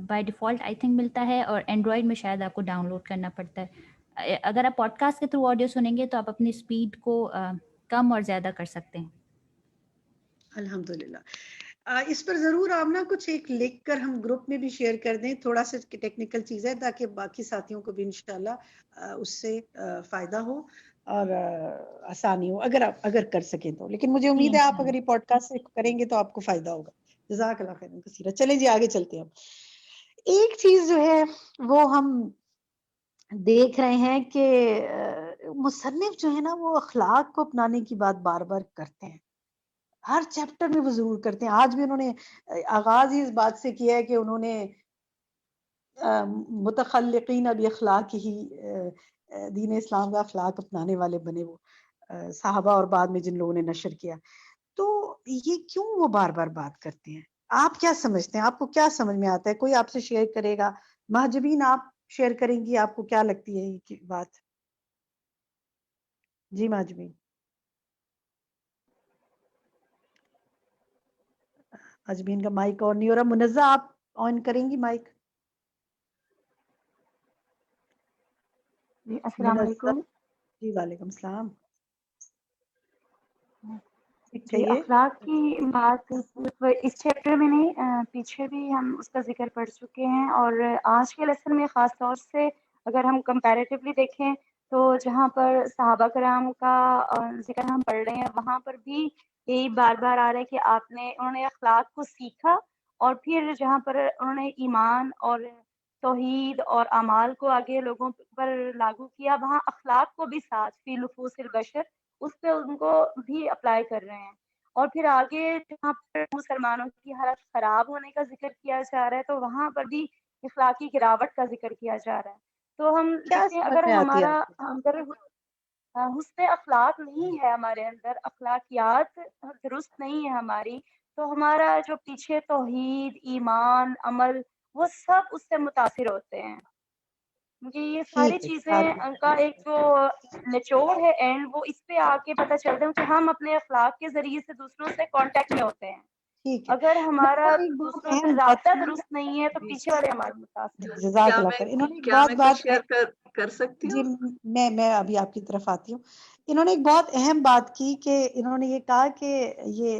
by default I think ملتا ہے, اور اینڈرائڈ میں شاید آپ کو ڈاؤن لوڈ کرنا پڑتا ہے. اگر آپ پوڈ کاسٹ کے تھرو آڈیو سنیں گے تو آپ اپنی اسپیڈ کو کم اور زیادہ کر سکتے ہیں. الحمدللہ. اس پر ضرور آپ نا کچھ ایک لکھ کر ہم گروپ میں بھی شیئر کر دیں, تھوڑا سا ٹیکنیکل چیز ہے تاکہ باقی ساتھیوں کو بھی انشاءاللہ اس سے فائدہ ہو اور آسانی ہو, اگر آپ کر سکیں تو. لیکن مجھے جی امید ہے آپ انشاءاللہ. اگر یہ پوڈ کاسٹ کریں گے تو آپ کو فائدہ ہوگا. جزاک اللہ خیر کثیرہ. چلیں جی آگے چلتے ہیں. ایک چیز جو ہے وہ ہم دیکھ رہے ہیں کہ مصنف جو ہے نا وہ اخلاق کو اپنانے کی بات بار بار کرتے ہیں, ہر چیپٹر میں وہ ضرور کرتے ہیں. آج بھی انہوں نے آغاز ہی اس بات سے کیا ہے کہ انہوں نے متخلقین باخلاق ہی دین اسلام کا اخلاق اپنانے والے بنے وہ صحابہ اور بعد میں جن لوگوں نے نشر کیا. تو یہ کیوں وہ بار بار بات کرتے ہیں؟ آپ کیا سمجھتے ہیں؟ آپ کو کیا سمجھ میں آتا ہے؟ کوئی آپ سے شیئر کرے گا؟ مہاجبین آپ شیئر کریں گی, آپ کو کیا لگتی ہے یہ بات؟ جی مہاجبین. مہاجبین کا مائک آن نہیں ہو رہا. منزہ آپ آن کریں گی مائک؟ جی السلام منزہ. علیکم. جی وعلیکم السلام. جی کہیے. اخلاق کی بات اس چیپٹر میں نہیں, پیچھے بھی ہم اس کا ذکر پڑھ چکے ہیں, اور آج کے لیسن میں خاص طور سے اگر ہم کمپیریٹیولی دیکھیں تو جہاں پر صحابہ کرام کا ذکر ہم پڑھ رہے ہیں وہاں پر بھی یہی بار بار آ رہا ہے کہ انہوں نے اخلاق کو سیکھا, اور پھر جہاں پر انہوں نے ایمان اور توحید اور اعمال کو آگے لوگوں پر لاگو کیا, وہاں اخلاق کو بھی ساتھ فی نفوس البشر اس پہ ان کو بھی اپلائی کر رہے ہیں. اور پھر آگے جہاں پر مسلمانوں کی حالت خراب ہونے کا ذکر کیا جا رہا ہے تو وہاں پر بھی اخلاقی گراوٹ کا ذکر کیا جا رہا ہے. تو ہم کیا دیکھیں سمجھ اگر میں آتی ہے ہمارا آپ کو؟ اندر حسن اخلاق نہیں ہے, ہمارے اندر اخلاقیات درست نہیں ہے ہماری, تو ہمارا جو پیچھے توحید ایمان عمل وہ سب اس سے متاثر ہوتے ہیں. مجھے یہ ساری ٹھیک ہے. چیزیں ان کا ایک جو نچوڑ ہے اینڈ وہ اس پہ آ کے پتہ چلتا ہے کہ ہم اپنے اخلاق کے ذریعے سے دوسروں سے کانٹیکٹ میں ہوتے ہیں. ٹھیک ہے. اگر انہوں ہمارا نے ایک بہت دوسروں سے اہم بات رابطہ کی. درست نہیں ہے تو جی پیچھے والے ہمارے متاثر ہوتے ہیں. جزاک اللہ خیر. انہوں نے ایک کیا بہت میں کچھ بات شیئر کر سکتی جی ہوں؟ میں ابھی آپ کی طرف آتی ہوں. انہوں نے ایک بہت اہم بات کی کہ انہوں نے یہ کہا کہ یہ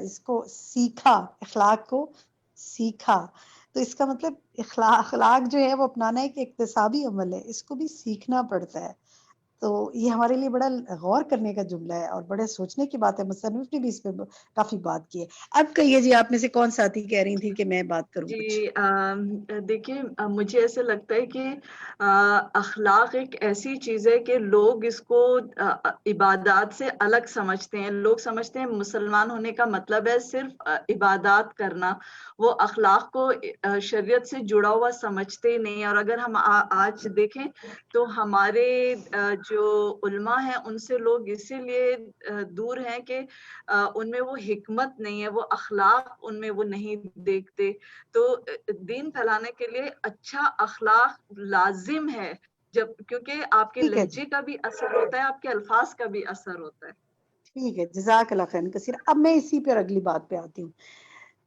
اس کو سیکھا, اخلاق کو سیکھا. تو اس کا مطلب اخلاق جو ہے وہ اپنانا ایک اکتسابی عمل ہے, اس کو بھی سیکھنا پڑتا ہے. تو یہ ہمارے لیے بڑا غور کرنے کا جملہ ہے اور بڑے سوچنے کی بات ہے. مصنف نے بھی اس پہ کافی بات کی ہے. اب کہیے جی, آپ میں سے کون ساتھی کہہ رہی تھی کہ میں بات کروں کچھ؟ جی دیکھیے مجھے ایسے لگتا ہے کہ اخلاق ایک ایسی چیز ہے کہ لوگ اس کو عبادات سے الگ سمجھتے ہیں. لوگ سمجھتے ہیں مسلمان ہونے کا مطلب ہے صرف عبادات کرنا, وہ اخلاق کو شریعت سے جڑا ہوا سمجھتے ہی نہیں. اور اگر ہم آج دیکھیں تو ہمارے جو علماء ہیں ان سے لوگ اسی لیے دور ہیں کہ ان میں وہ حکمت نہیں ہے, وہ اخلاق ان میں وہ نہیں دیکھتے. تو دین پھیلانے کے لیے اچھا اخلاق لازم ہے, کیونکہ آپ کے ٹھیک ہے جی, لہجے کا بھی اثر ہوتا ہے, آپ کے الفاظ کا بھی اثر ہوتا ہے. ٹھیک ہے. جزاک اللہ خیر کثیر. اب میں اسی پر اگلی بات پہ آتی ہوں.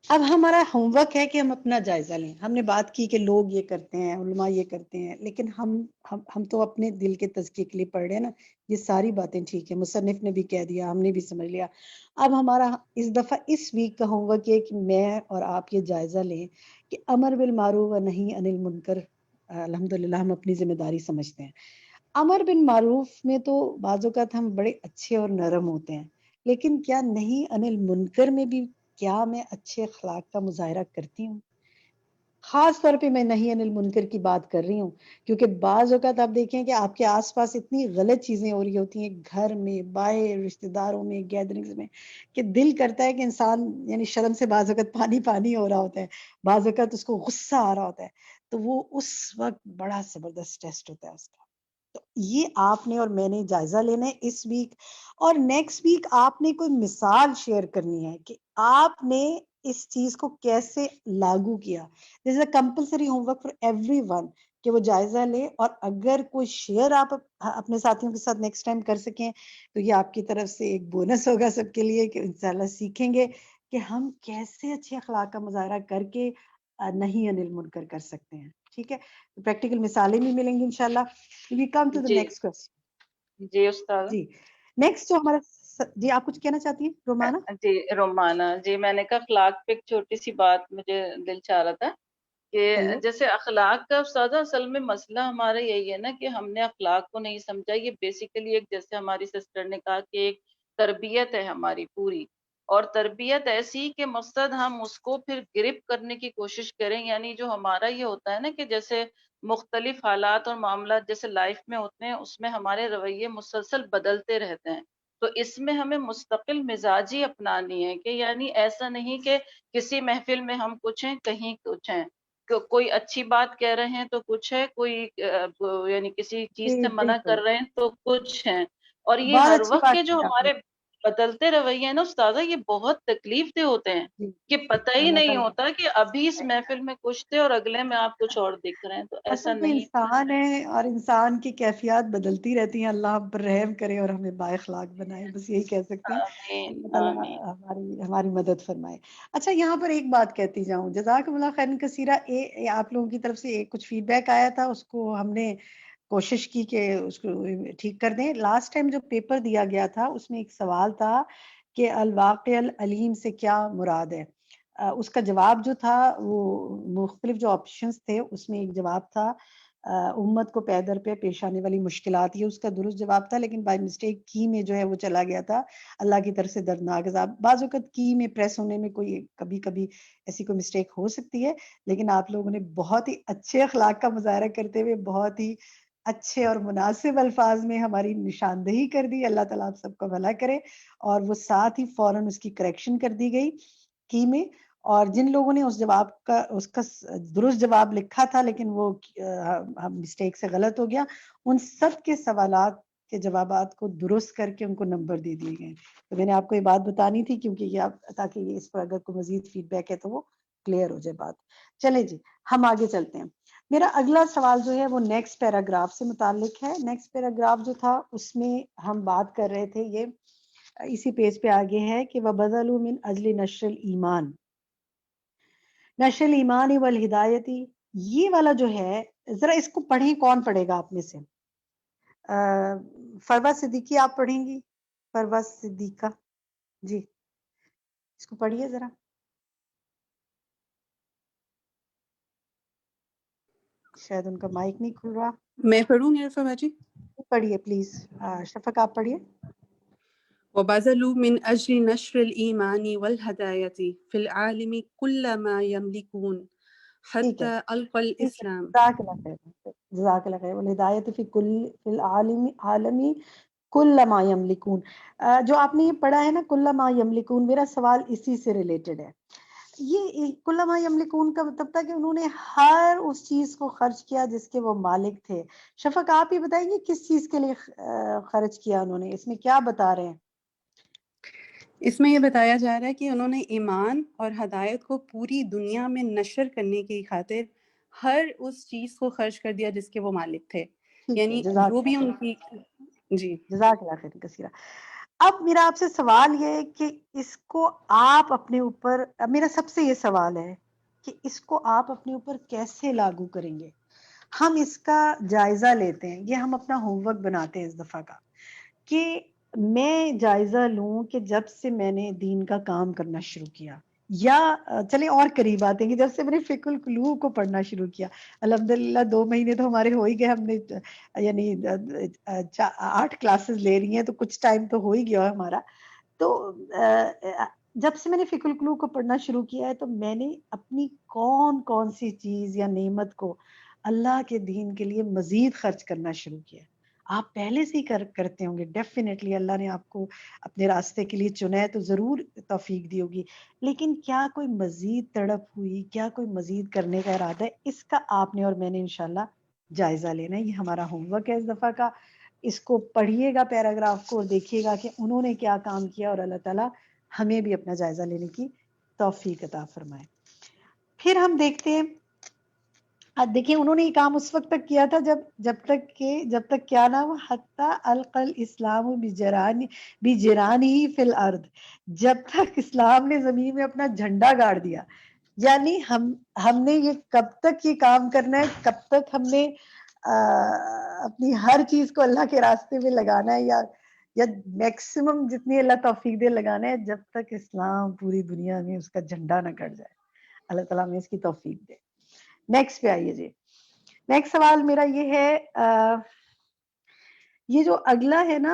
اب ہمارا ہوم ورک ہے کہ ہم اپنا جائزہ لیں. ہم نے بات کی کہ لوگ یہ کرتے ہیں, علماء یہ کرتے ہیں, لیکن ہم تو اپنے دل کے تزکیے کے لیے پڑھ رہے ہیں نا. یہ ساری باتیں ٹھیک ہے, مصنف نے بھی کہہ دیا, ہم نے بھی سمجھ لیا. اب ہمارا اس دفعہ اس ویک کا ہوم ورک ہے کہ میں اور آپ یہ جائزہ لیں کہ امر بالمعروف و نہی عن المنکر الحمدللہ ہم اپنی ذمہ داری سمجھتے ہیں. امر بالمعروف میں تو بعض اوقات ہم بڑے اچھے اور نرم ہوتے ہیں, لیکن کیا نہیں عن المنکر میں بھی کیا میں اچھے اخلاق کا مظاہرہ کرتی ہوں؟ خاص طور پہ میں نہیں عن المنکر کی بات کر رہی ہوں, کیونکہ بعض اوقات آپ دیکھیں کہ آپ کے آس پاس اتنی غلط چیزیں ہو رہی ہوتی ہیں, گھر میں, باہر, رشتہ داروں میں, گیدرنگز میں, کہ دل کرتا ہے کہ انسان یعنی شرم سے بعض اوقات پانی ہو رہا ہوتا ہے, بعض اوقات اس کو غصہ آ رہا ہوتا ہے, تو وہ اس وقت بڑا زبردست ٹیسٹ ہوتا ہے اس کا. تو یہ آپ نے اور میں نے جائزہ لینا ہے اس ویک, اور نیکسٹ ویک آپ نے کوئی مثال شیئر کرنی ہے کہ آپ نے اس چیز کو کیسے لاگو کیا. This is a compulsory homework for everyone کہ وہ جائزہ لے, اور اگر کوئی شیئر آپ اپنے ساتھیوں کے ساتھ نیکسٹ ٹائم کر سکیں تو یہ آپ کی طرف سے ایک بونس ہوگا سب کے لیے کہ انشاءاللہ سیکھیں گے کہ ہم کیسے اچھے اخلاق کا مظاہرہ کر کے نہیں انل منکر کر سکتے ہیں. ٹھیک ہے, پریکٹیکل مثالیں بھی ملیں گی انشاءاللہ. وی کم ٹو دی جی نیکسٹ کوسچن. جی استاد. جی نیکسٹ جو ہمارا جی آپ کچھ کہنا چاہتی ہیں رومانہ؟ جی رومانہ جی, میں نے کہا اخلاق پہ ایک چھوٹی سی بات مجھے دل چاہ رہا تھا کہ کہیے. جیسے اخلاق کا استاد اصل میں مسئلہ ہمارا یہی ہے نا کہ ہم نے اخلاق کو نہیں سمجھا. یہ بیسیکلی ایک جیسے ہماری سسٹر نے کہا کہ ایک تربیت ہے ہماری پوری, اور تربیت ایسی کہ مقصد ہم اس کو پھر گرپ کرنے کی کوشش کریں. یعنی جو ہمارا یہ ہوتا ہے نا کہ جیسے مختلف حالات اور معاملات جیسے لائف میں ہوتے ہیں، اس میں ہمارے رویے مسلسل بدلتے رہتے ہیں. تو اس میں ہمیں مستقل مزاجی اپنانی ہے کہ یعنی ایسا نہیں کہ کسی محفل میں ہم کچھ ہیں کہیں کچھ ہیں، کوئی اچھی بات کہہ رہے ہیں تو کچھ ہے، کوئی یعنی کسی چیز سے جی منع بالکل، کر رہے ہیں تو کچھ ہیں. اور یہ بہت ہر اچھی وقت بات کے جو کی آپ نے. ہمارے بدلتے رویے ہیں نا استاذہ، یہ بہت تکلیف دہ ہوتے ہیں جی کہ پتہ ہی اللہ نہیں تعالیٰ، ہوتا کہ ابھی اس محفل میں کچھ تھے اور اگلے میں آپ کچھ اور دکھ رہے ہیں. تو ایسا اصل میں نہیں ہونا انسان چاہیے. ہے اور انسان کی کیفیات بدلتی رہتی ہیں. اللہ ہم پر رحم کرے اور ہمیں بااخلاق بنائے، بس یہی کہہ سکتے ہیں. آمین اللہ تعالیٰ آمین. ہماری مدد فرمائے. اچھا یہاں پر ایک بات کہتی جاؤں، جزاک اللہ خیرن کثیرہ. آپ لوگوں کی طرف سے کچھ فیڈ بیک آیا تھا، اس کو ہم نے کوشش کی کہ اس کو ٹھیک کر دیں. لاسٹ ٹائم جو پیپر دیا گیا تھا اس میں ایک سوال تھا کہ الواقع العلیم سے کیا مراد ہے. اس کا جواب جو تھا وہ مختلف جو آپشنز تھے اس میں ایک جواب تھا امت کو پے در پہ پیش آنے والی مشکلات، یہ اس کا درست جواب تھا، لیکن بائی مسٹیک کی میں جو ہے وہ چلا گیا تھا اللہ کی طرف سے دردناک عذاب. بعض اوقات کی میں پریس ہونے میں کوئی کبھی کبھی ایسی کوئی مسٹیک ہو سکتی ہے، لیکن آپ لوگوں نے بہت ہی اچھے اخلاق کا مظاہرہ کرتے ہوئے بہت ہی اچھے اور مناسب الفاظ میں ہماری نشاندہی کر دی. اللہ تعالیٰ آپ سب کو بھلا کرے. اور وہ ساتھ ہی فوراً اس کی کریکشن کر دی گئی کی میں. اور جن لوگوں نے اس کا درست جواب لکھا تھا لیکن وہ مسٹیک سے غلط ہو گیا، ان سب کے سوالات کے جوابات کو درست کر کے ان کو نمبر دے دیے گئے. تو میں نے آپ کو یہ بات بتانی تھی کیونکہ یہ تاکہ یہ اس پر اگر کوئی مزید فیڈ بیک ہے تو وہ کلیئر ہو جائے بات. چلے جی ہم آگے چلتے ہیں. میرا اگلا سوال جو ہے وہ نیکسٹ پیراگراف سے متعلق ہے. نیکسٹ پیراگراف جو تھا اس میں ہم بات کر رہے تھے، یہ اسی پیج پہ آگے ہے کہ وَبَذَلُوا مِنْ أَجْلِ نَشْرِ الْإِيمَانِ نشر الایمانی والہدایتی. یہ والا جو ہے ذرا اس کو پڑھیں، کون پڑھے گا آپ میں سے؟ فروہ صدیقی آپ پڑھیں گی؟ فروہ صدیقہ جی اس کو پڑھیے ذرا. شاید ان کا مائک نہیں کھل رہا. میں پڑھوں گی عرفہ باجی؟ پڑھیے پلیز. شفق آپ پڑھیے. وبذلوا من أجل نشر الإيمان والهداية في العالم كل ما يملكون ٹھیک ہے، حتى ألقى ٹھیک ہے، الإسلام. جزاک اللہ خیر، جزاک اللہ خیر. والہدایت فی کل فی العالم عالمی کل ما یملکون. جو آپ نے یہ پڑھا ہے نا کل ما یملکون، میرا سوال اسی سے ریلیٹڈ ہے. یہ کل ما یملکون کا مطلب تھا کہ انہوں نے ہر اس چیز کو خرچ کیا جس کے وہ مالک تھے. شفق آپ ہی بتائیں گے کس چیز کے لیے خرچ کیا انہوں نے، اس میں کیا بتا رہے ہیں؟ اس میں یہ بتایا جا رہا ہے کہ انہوں نے ایمان اور ہدایت کو پوری دنیا میں نشر کرنے کی خاطر ہر اس چیز کو خرچ کر دیا جس کے وہ مالک تھے. ٹھیک ہے، یعنی جزاک جو بھی اللہ ان خیر. کی جی جزاک اللہ خیر کثیرہ. اب میرا آپ سے سوال یہ ہے کہ اس کو آپ اپنے اوپر، میرا سب سے یہ سوال ہے کہ اس کو آپ اپنے اوپر کیسے لاگو کریں گے. ہم اس کا جائزہ لیتے ہیں، یہ ہم اپنا ہوم ورک بناتے ہیں اس دفعہ کا، کہ میں جائزہ لوں کہ جب سے میں نے دین کا کام کرنا شروع کیا، یا چلیں اور قریب آتے ہیں کہ جب سے میں نے فقہ القلوب کو پڑھنا شروع کیا. الحمدللہ 2 مہینے تو ہمارے ہو ہی گئے، ہم نے یعنی 8 کلاسز لے رہی ہیں تو کچھ ٹائم تو ہو ہی گیا ہمارا. تو جب سے میں نے فقہ القلوب کو پڑھنا شروع کیا ہے تو میں نے اپنی کون سی چیز یا نعمت کو اللہ کے دین کے لیے مزید خرچ کرنا شروع کیا. آپ پہلے سے ہی کرتے ہوں گے، ڈیفینیٹلی اللہ نے آپ کو اپنے راستے کے لیے چنا ہے تو ضرور توفیق دی ہوگی، لیکن کیا کوئی مزید تڑپ ہوئی، کیا کوئی مزید کرنے کا ارادہ ہے؟ اس کا آپ نے اور میں نے انشاءاللہ جائزہ لینا ہے. یہ ہمارا ہوم ورک ہے اس دفعہ کا. اس کو پڑھیے گا پیراگراف کو اور دیکھیے گا کہ انہوں نے کیا کام کیا، اور اللہ تعالیٰ ہمیں بھی اپنا جائزہ لینے کی توفیق عطا فرمائے. پھر ہم دیکھتے ہیں، دیکھیں انہوں نے یہ کام اس وقت تک کیا تھا جب تک کیا نام حتی القى الاسلام بجرانی فی الارض، جب تک اسلام نے زمین میں اپنا جھنڈا گاڑ دیا. یعنی ہم نے یہ کب تک یہ کام کرنا ہے، کب تک ہم نے اپنی ہر چیز کو اللہ کے راستے میں لگانا ہے، یا میکسیمم جتنی اللہ توفیق دے لگانا ہے جب تک اسلام پوری دنیا میں اس کا جھنڈا نہ کٹ جائے. اللہ تعالیٰ ہمیں اس کی توفیق دے. نیکسٹ پہ آئیے جی. نیکسٹ سوال میرا یہ ہے، یہ جو اگلا ہے نا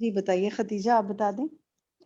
جی بتائیے خدیجہ، آپ بتا دیں،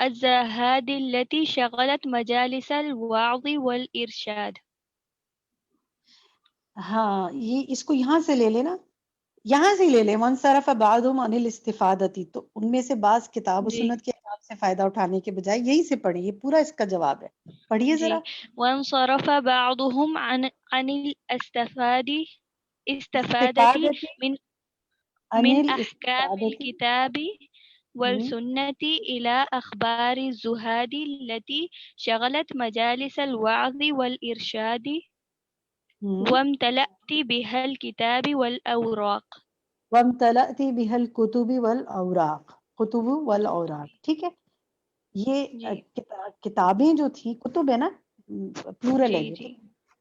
الزهاد التي شغلت مجالس الوعظ والإرشاد. ہاں یہ اس کو یہاں سے لے لینا، یہاں سے ہی لے لیں. منصرف بعضهم عن الاستفادتی، تو ان میں سے بعض کتاب و جی سنت کے حساب سے فائدہ اٹھانے کے بجائے یہی سے پڑھیں. یہ پورا اس کا جواب ہے، پڑھیے ذرا. جی وانصرف بعضهم عن استفادة استفادتی من عن من أحكام الاستفادتی. الكتاب والسنة إلى أخبار الزهاد التي شغلت مجالس الوعظ والإرشاد وامتلأت بها الكتاب والأوراق. وامتلأت بها الكتب والاوراق، کتب والاوراق، ٹھیک ہے. یہ جی کتابیں جو تھیں، کتب ہے نا، پلورل ہے جی یہ تو، جی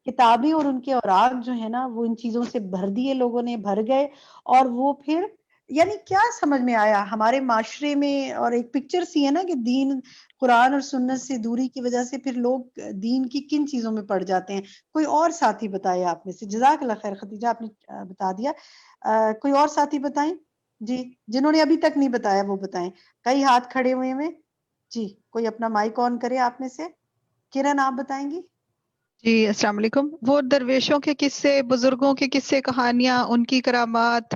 کتابیں اور ان کے اوراق جو ہے نا وہ ان چیزوں سے بھر دیے لوگوں نے، بھر گئے. اور وہ پھر یعنی کیا سمجھ میں آیا ہمارے معاشرے میں، اور ایک پکچر سی ہے نا کہ دین، قرآن اور سنت سے دوری کی وجہ سے پھر لوگ دین کی کن چیزوں میں پڑ جاتے ہیں. کوئی اور ساتھی بتائے آپ میں سے. جزاک اللہ خیر خدیجہ، آپ نے بتا دیا. کوئی اور ساتھی بتائیں جی، جنہوں نے ابھی تک نہیں بتایا وہ بتائیں. کئی ہاتھ کھڑے ہوئے ہیں جی. کوئی اپنا مائک آن کرے آپ میں سے. کرن آپ بتائیں گی؟ جی السلام علیکم. وہ درویشوں کے قصے، بزرگوں کے قصے، کہانیاں، ان کی کرامات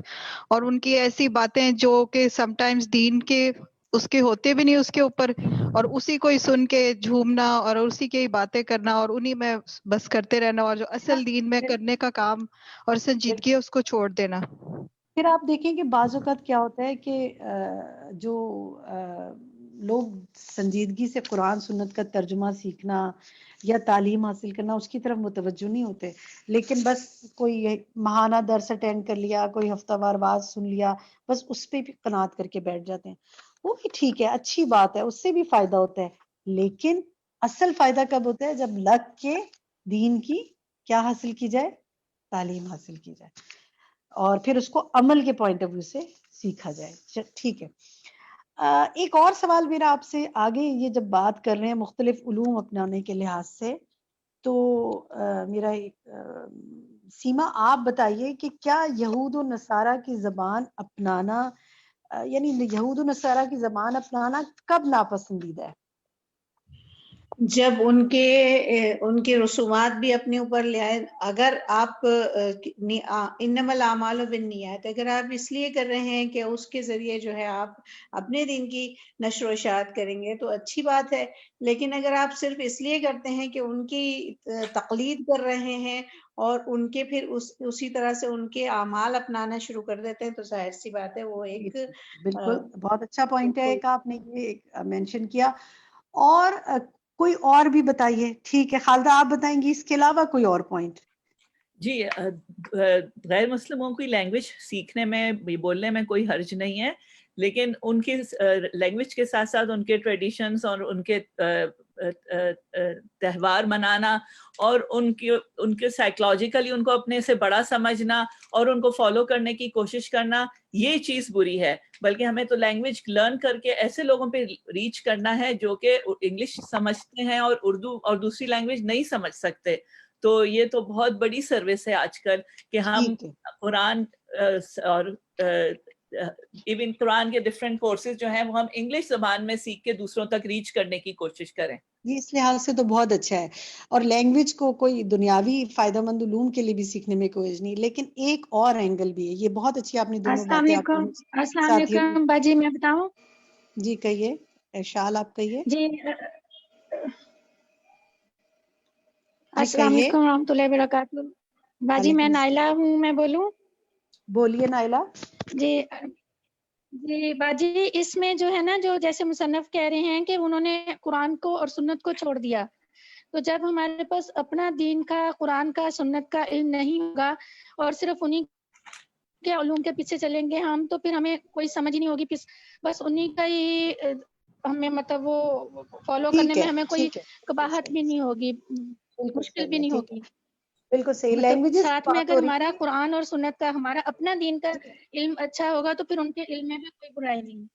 اور ان کی ایسی باتیں جو کہ سم ٹائمز دین کے اس کے ہوتے بھی نہیں اس کے اوپر، اور اسی کو ہی سن کے جھومنا اور اسی کی ہی باتیں کرنا اور انہی میں بس کرتے رہنا، اور جو اصل دین میں کرنے کا کام اور سنجیدگی ہے اس کو چھوڑ دینا. پھر آپ دیکھیں کہ بعض اوقات کیا ہوتا ہے کہ جو لوگ سنجیدگی سے قرآن سنت کا ترجمہ سیکھنا یا تعلیم حاصل کرنا اس کی طرف متوجہ نہیں ہوتے، لیکن بس کوئی ماہانہ درس اٹینڈ کر لیا، کوئی ہفتہ وار واز سن لیا، بس اس پہ بھی قناعت کر کے بیٹھ جاتے ہیں. وہ بھی ٹھیک ہے، اچھی بات ہے، اس سے بھی فائدہ ہوتا ہے، لیکن اصل فائدہ کب ہوتا ہے؟ جب لگ کے دین کی کیا حاصل کی جائے؟ تعلیم حاصل کی جائے، اور پھر اس کو عمل کے پوائنٹ آف ویو سے سیکھا جائے. ٹھیک ہے. ایک اور سوال میرا آپ سے، آگے یہ جب بات کر رہے ہیں مختلف علوم اپنانے کے لحاظ سے، تو میرا سیما آپ بتائیے کہ کیا یہود و نصارہ کی زبان اپنانا، یعنی یہود و نصارہ کی زبان اپنانا کب ناپسندیدہ ہے؟ جب ان کے رسومات بھی اپنے اوپر لے آئے. اگر آپ انما الاعمال بالنیات، اگر آپ اس لیے کر رہے ہیں کہ اس کے ذریعے جو ہے آپ اپنے دین کی نشر و اشاعت کریں گے تو اچھی بات ہے، لیکن اگر آپ صرف اس لیے کرتے ہیں کہ ان کی تقلید کر رہے ہیں اور ان کے پھر اسی طرح سے ان کے اعمال اپنانا شروع کر دیتے ہیں، تو ظاہر سی بات ہے وہ ایک بالکل بہت اچھا پوائنٹ ہے ایک آپ نے یہ مینشن کیا. اور کوئی اور بھی بتائیے. ٹھیک ہے خالدہ آپ بتائیں گی اس کے علاوہ کوئی اور پوائنٹ؟ جی غیر مسلموں کی لینگویج سیکھنے میں، بولنے میں کوئی حرج نہیں ہے، لیکن ان کی لینگویج کے ساتھ ساتھ ان کے ٹریڈیشنز اور ان کے تہوار منانا اور ان کے سائیکولوجیکلی ان کو اپنے سے بڑا سمجھنا اور ان کو فالو کرنے کی کوشش کرنا، یہ چیز بری ہے. بلکہ ہمیں تو لینگویج لرن کر کے ایسے لوگوں پہ ریچ کرنا ہے جو کہ انگلش سمجھتے ہیں اور اردو اور دوسری لینگویج نہیں سمجھ سکتے. تو یہ تو بہت بڑی سروس ہے آج کل کہ ہم قرآن اور ایون قرآن کے ڈفرینٹ کورسز جو ہیں وہ ہم انگلش زبان میں سیکھ کے دوسروں تک ریچ کرنے کی کوشش کریں. یہ اس لحاظ سے تو بہت اچھا ہے. اور لینگویج کو کوئی دنیاوی فائدہ مند علوم کے لیے بھی سیکھنے میں کوئی نہیں، لیکن ایک اور اینگل بھی ہے. یہ بہت اچھی آپ نے دونوں السلام باتیں علیکم. السلام علیکم باجی میں بتاؤں؟ جی کہیے ارشال، آپ کہیے. جی السلام کہیے. علیکم ورحمۃ اللہ وبرکاتہ. باجی میں نائلہ ہوں، میں بولوں؟ بولیے نائلہ. جی باجی اس میں جو ہے نا، جو جیسے مصنف کہہ رہے ہیں کہ انہوں نے قرآن کو اور سنت کو چھوڑ دیا، تو جب ہمارے پاس اپنا دین کا، قرآن کا، سنت کا علم نہیں ہوگا اور صرف انہی کے علوم کے پیچھے چلیں گے ہم، تو پھر ہمیں کوئی سمجھ نہیں ہوگی، بس انہی کا ہی ہمیں مطلب وہ فالو کرنے میں ہمیں کوئی قباحت بھی نہیں ہوگی، مشکل بھی نہیں ہوگی. بالکل صحیح. مطلب لینگویجز ساتھ میں بات اگر ہو رہی ہمارا ہے. قرآن اور سنت کا، ہمارا اپنا دین کا علم اچھا ہوگا تو پھر ان کے علم میں بھی کوئی برائی نہیں.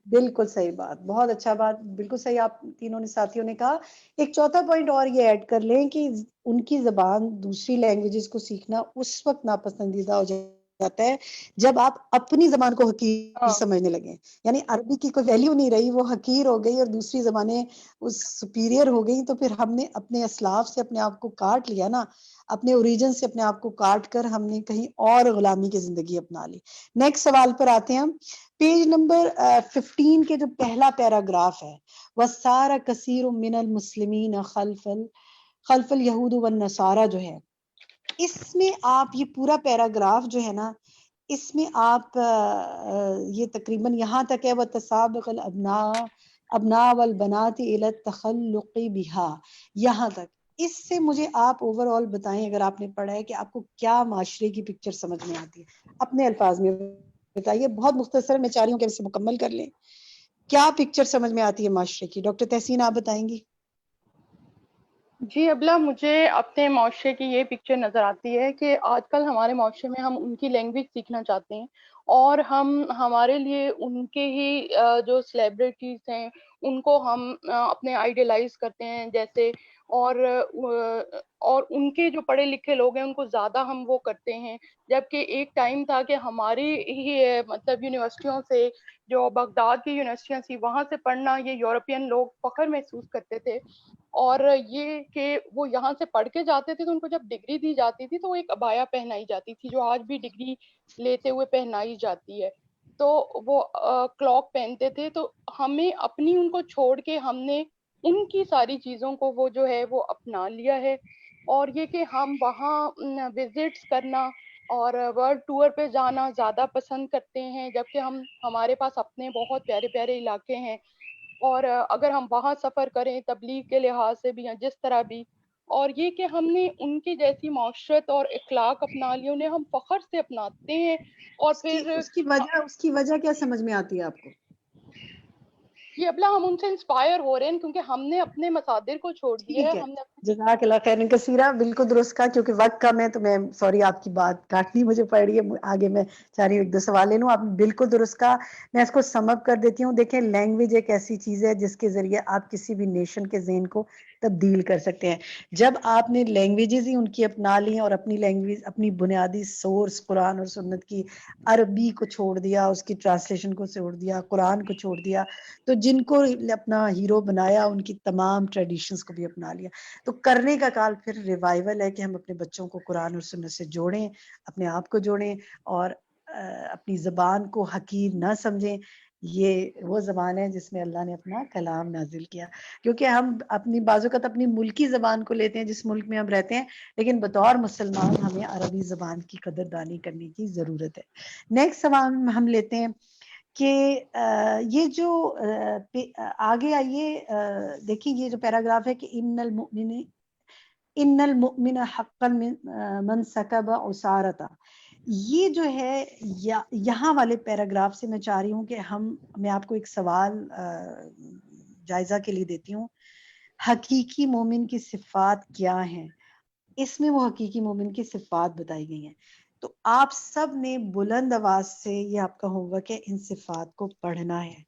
بالکل صحیح بات، بہت اچھا بات، بالکل صحیح آپ تینوں نے ساتھیوں نے کہا. ایک چوتھا پوائنٹ اور یہ ایڈ کر لیں کہ ان کی زبان دوسری لینگویجز کو سیکھنا اس وقت ناپسندیدہ ہو جاتا ہے جب آپ اپنی زبان کو حقیر سمجھنے لگیں. یعنی عربی کی کوئی ویلیو نہیں رہی، وہ حقیر ہو گئی اور دوسری زبانیں اس سپیریئر ہو گئی. تو پھر ہم نے اپنے اسلاف سے اپنے آپ کو کاٹ لیا نا، اپنے اوریجن سے اپنے آپ کو کاٹ کر ہم نے کہیں اور غلامی کی زندگی اپنا لی. نیکسٹ سوال پر آتے ہیں ہم. پیج نمبر 15 کے جو پہلا پیراگراف ہے، وَسَارَ كَثِيرٌ مِّنَ الْمُسْلِمِينَ خَلْفَ الْيَهُودُ وَالنَّصَارَى جو ہے، اس میں آپ یہ پورا پیراگراف جو ہے نا، اس میں آپ یہ تقریباً یہاں تک ہے وَتَسَابَقَ الْأَبْنَاءُ وَالْبَنَاتِ إِلَى التَّخَلُّقِ بِهَا، یہاں تک. اس سے مجھے آپ اوور آل بتائیں، اگر آپ نے پڑھا ہے، کہ آپ کو کیا معاشرے کی پکچر سمجھ میں آتی ہے، اپنے الفاظ میں بتائیے. بہت مختصر، میں چاہ رہی ہوں کہ اسے مکمل کر لیں. کیا پکچر سمجھ میں آتی ہے معاشرے کی؟ ڈاکٹر تحسین آپ بتائیں گی. جی ابلا، مجھے اپنے معاشرے کی یہ پکچر نظر آتی ہے کہ آج کل ہمارے معاشرے میں ہم ان کی لینگویج سیکھنا چاہتے ہیں، اور ہمارے لیے ان کے ہی جو سیلیبریٹیز ہیں ان کو ہم اپنے آئیڈیلائز کرتے ہیں جیسے، اور ان کے جو پڑھے لکھے لوگ ہیں ان کو زیادہ ہم وہ کرتے ہیں. جبکہ ایک ٹائم تھا کہ ہماری ہی مطلب یونیورسٹیوں سے، جو بغداد کی یونیورسٹیاں تھی وہاں سے پڑھنا یہ یورپین لوگ فخر محسوس کرتے تھے. اور یہ کہ وہ یہاں سے پڑھ کے جاتے تھے تو ان کو جب ڈگری دی جاتی تھی تو وہ ایک عبایا پہنائی جاتی تھی، جو آج بھی ڈگری لیتے ہوئے پہنائی جاتی ہے. تو وہ کلاک پہنتے تھے. تو ہمیں اپنی ان کو چھوڑ کے ہم نے ان کی ساری چیزوں کو وہ جو ہے وہ اپنا لیا ہے. اور یہ کہ ہم وہاں وزٹس کرنا اور ورلڈ ٹور پہ جانا زیادہ پسند کرتے ہیں، جبکہ ہمارے پاس اپنے بہت پیارے پیارے علاقے ہیں. اور اگر ہم وہاں سفر کریں تبلیغ کے لحاظ سے بھی یا جس طرح بھی، اور یہ کہ ہم نے ان کی جیسی معاشرت اور اخلاق اپنا لی، انہیں ہم فخر سے اپناتے ہیں. اور پھر اس کی وجہ کیا سمجھ میں آتی ہے آپ کو؟ یہ ابلا ہم ان سے انسپائر ہو رہے ہیں کیونکہ ہم نے اپنے مصادر کو چھوڑ دیا ہے. ٹھیک ہے، ہم نے جزاک اللہ خیر کثیرہ، بالکل درست کہا. کیونکہ وقت کم ہے تو میں سوری آپ کی بات کاٹنی مجھے پڑ رہی ہے. آگے میں چاہ رہی ہوں ایک دو سوال لے لوں. آپ بالکل درست کہا. میں اس کو سم اپ کر دیتی ہوں. دیکھیں، لینگویج ایک ایسی چیز ہے جس کے ذریعے آپ کسی بھی نیشن کے ذہن کو تبدیل کر سکتے ہیں. جب آپ نے لینگویجز ہی ان کی اپنا لی اور اپنی لینگویج، اپنی بنیادی سورس قرآن اور سنت کی عربی کو چھوڑ دیا، اس کی ٹرانسلیشن کو چھوڑ دیا، قرآن کو چھوڑ دیا، تو جن کو اپنا ہیرو بنایا ان کی تمام ٹریڈیشنز کو بھی اپنا لیا. تو کرنے کا کال پھر ریوائول ہے کہ ہم اپنے بچوں کو قرآن اور سنت سے جوڑیں، اپنے آپ کو جوڑیں، اور اپنی زبان کو حقیر نہ سمجھیں. یہ وہ زبان ہے جس میں اللہ نے اپنا کلام نازل کیا. کیونکہ ہم اپنی بعض اوقات اپنی ملکی زبان کو لیتے ہیں جس ملک میں ہم رہتے ہیں، لیکن بطور مسلمان ہمیں عربی زبان کی قدردانی کرنے کی ضرورت ہے. نیکسٹ سوال ہم لیتے ہیں کہ یہ جو آگے آئیے، دیکھیں یہ جو پیراگراف ہے کہ ان المؤمن حقا من سکب عصارتا، یہ جو ہے یہاں والے پیراگراف سے میں چاہ رہی ہوں کہ میں آپ کو ایک سوال جائزہ کے لیے دیتی ہوں. حقیقی مومن کی صفات کیا ہیں؟ اس میں وہ حقیقی مومن کی صفات بتائی گئی ہیں. تو آپ سب نے بلند آواز سے، یہ آپ کا ہوم ورک ہے، ان صفات کو پڑھنا ہے.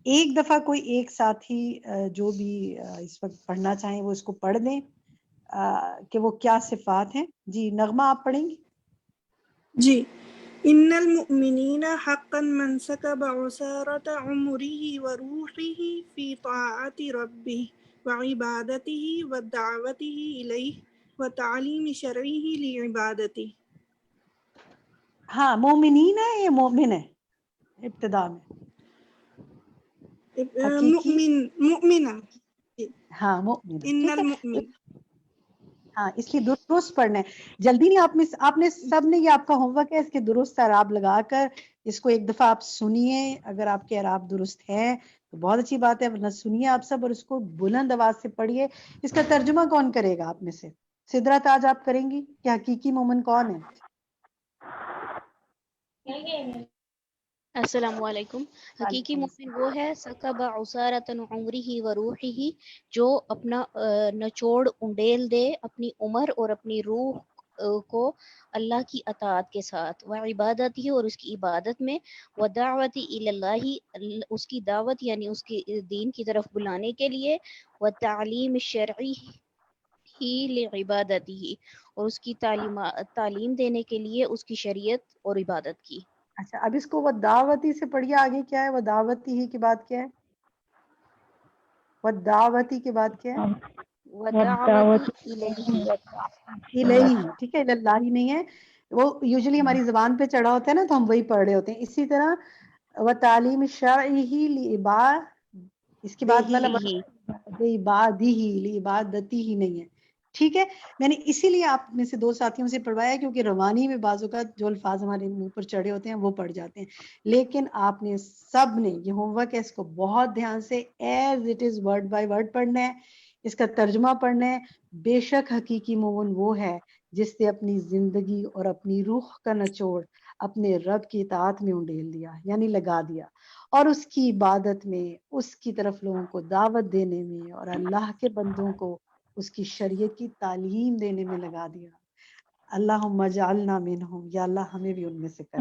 ایک دفعہ کوئی ایک ساتھی جو بھی اس وقت پڑھنا چاہیں وہ اس کو پڑھ دیں کہ وہ کیا صفات ہیں. جی نغمہ آپ پڑھیں گی؟ جی. ان المؤمنین حقا من سکب عصارۃ عمره وروحه فی طاعت ربه وعبادته ودعوته الیہ وتعلیم شرعه لعبادته. ہاں، مومنین ہے یا مومن ہے ابتدا میں؟ مؤمنہ. ہاں مؤمنہ، ان ٹھیک ہے. المؤمن. ہاں، اس لیے درست پڑھنا ہے. جلدی نہیں، آپ نے سب نے، یہ آپ کا ہوم ورک ہے، اس کے درست اعراب لگا کر اس کو ایک دفعہ آپ سنیے. اگر آپ کے اعراب درست ہیں تو بہت اچھی بات ہے، ورنہ سنیے آپ سب اور اس کو بلند آواز سے پڑھیے. اس کا ترجمہ کون کرے گا آپ میں سے؟ سدرا تاج آپ کریں گی کہ حقیقی مومن کون ہے؟ السلام علیکم. حقیقی مومن وہ ہے سکب عصارۃ عمرہ وروحہ، جو اپنا نچوڑ انڈیل دے اپنی عمر اور اپنی روح کو اللہ کی اطاعت کے ساتھ، و عبادت ہی اور اس کی عبادت میں، و دعوت اللہ اس کی دعوت یعنی اس کی دین کی طرف بلانے کے لیے، و تعلیم شرعی ہی لعبادت ہی اور اس کی تعلیم دینے کے لیے اس کی شریعت اور عبادت کی۔ اچھا اب اس کو وہ دعوتی سے پڑھیے، آگے کیا ہے؟ وہ دعوتی ہی کے بعد کیا ہے؟ وہ دعوتی کے بعد کیا ہے؟ ودعوت الیہ، الہی، ٹھیک ہے، اللہ ہی نہیں ہے، وہ یوزلی ہماری زبان پہ چڑھا ہوتا ہے نا تو ہم وہی پڑھ رہے ہوتے ہیں۔ اسی طرح و تعلیم شرعی لعباد، اس کے بعد والا لعبادتی ہی نہیں ہے، ٹھیک ہے۔ میں نے اسی لیے آپ میں سے 2 ساتھیوں سے پڑھوایا کیونکہ روانی میں بعض اوقات جو الفاظ ہمارے منہ پر چڑھے ہوتے ہیں وہ پڑھ جاتے ہیں، لیکن آپ نے سب نے یہ ہوم ورک ہے، اس کو بہت دھیان سے as it is word by word پڑھنا ہے، اس کا ترجمہ پڑھنا ہے۔ بے شک حقیقی مومن وہ ہے جس نے اپنی زندگی اور اپنی روح کا نچوڑ اپنے رب کی اطاعت میں انڈیل دیا، یعنی لگا دیا، اور اس کی عبادت میں، اس کی طرف لوگوں کو دعوت دینے میں، اور اللہ کے بندوں کو اس کی شریعت کی تعلیم دینے میں لگا دیا۔ اللہم اجعلنا منہم، یا اللہ ہمیں بھی ان میں سے کر۔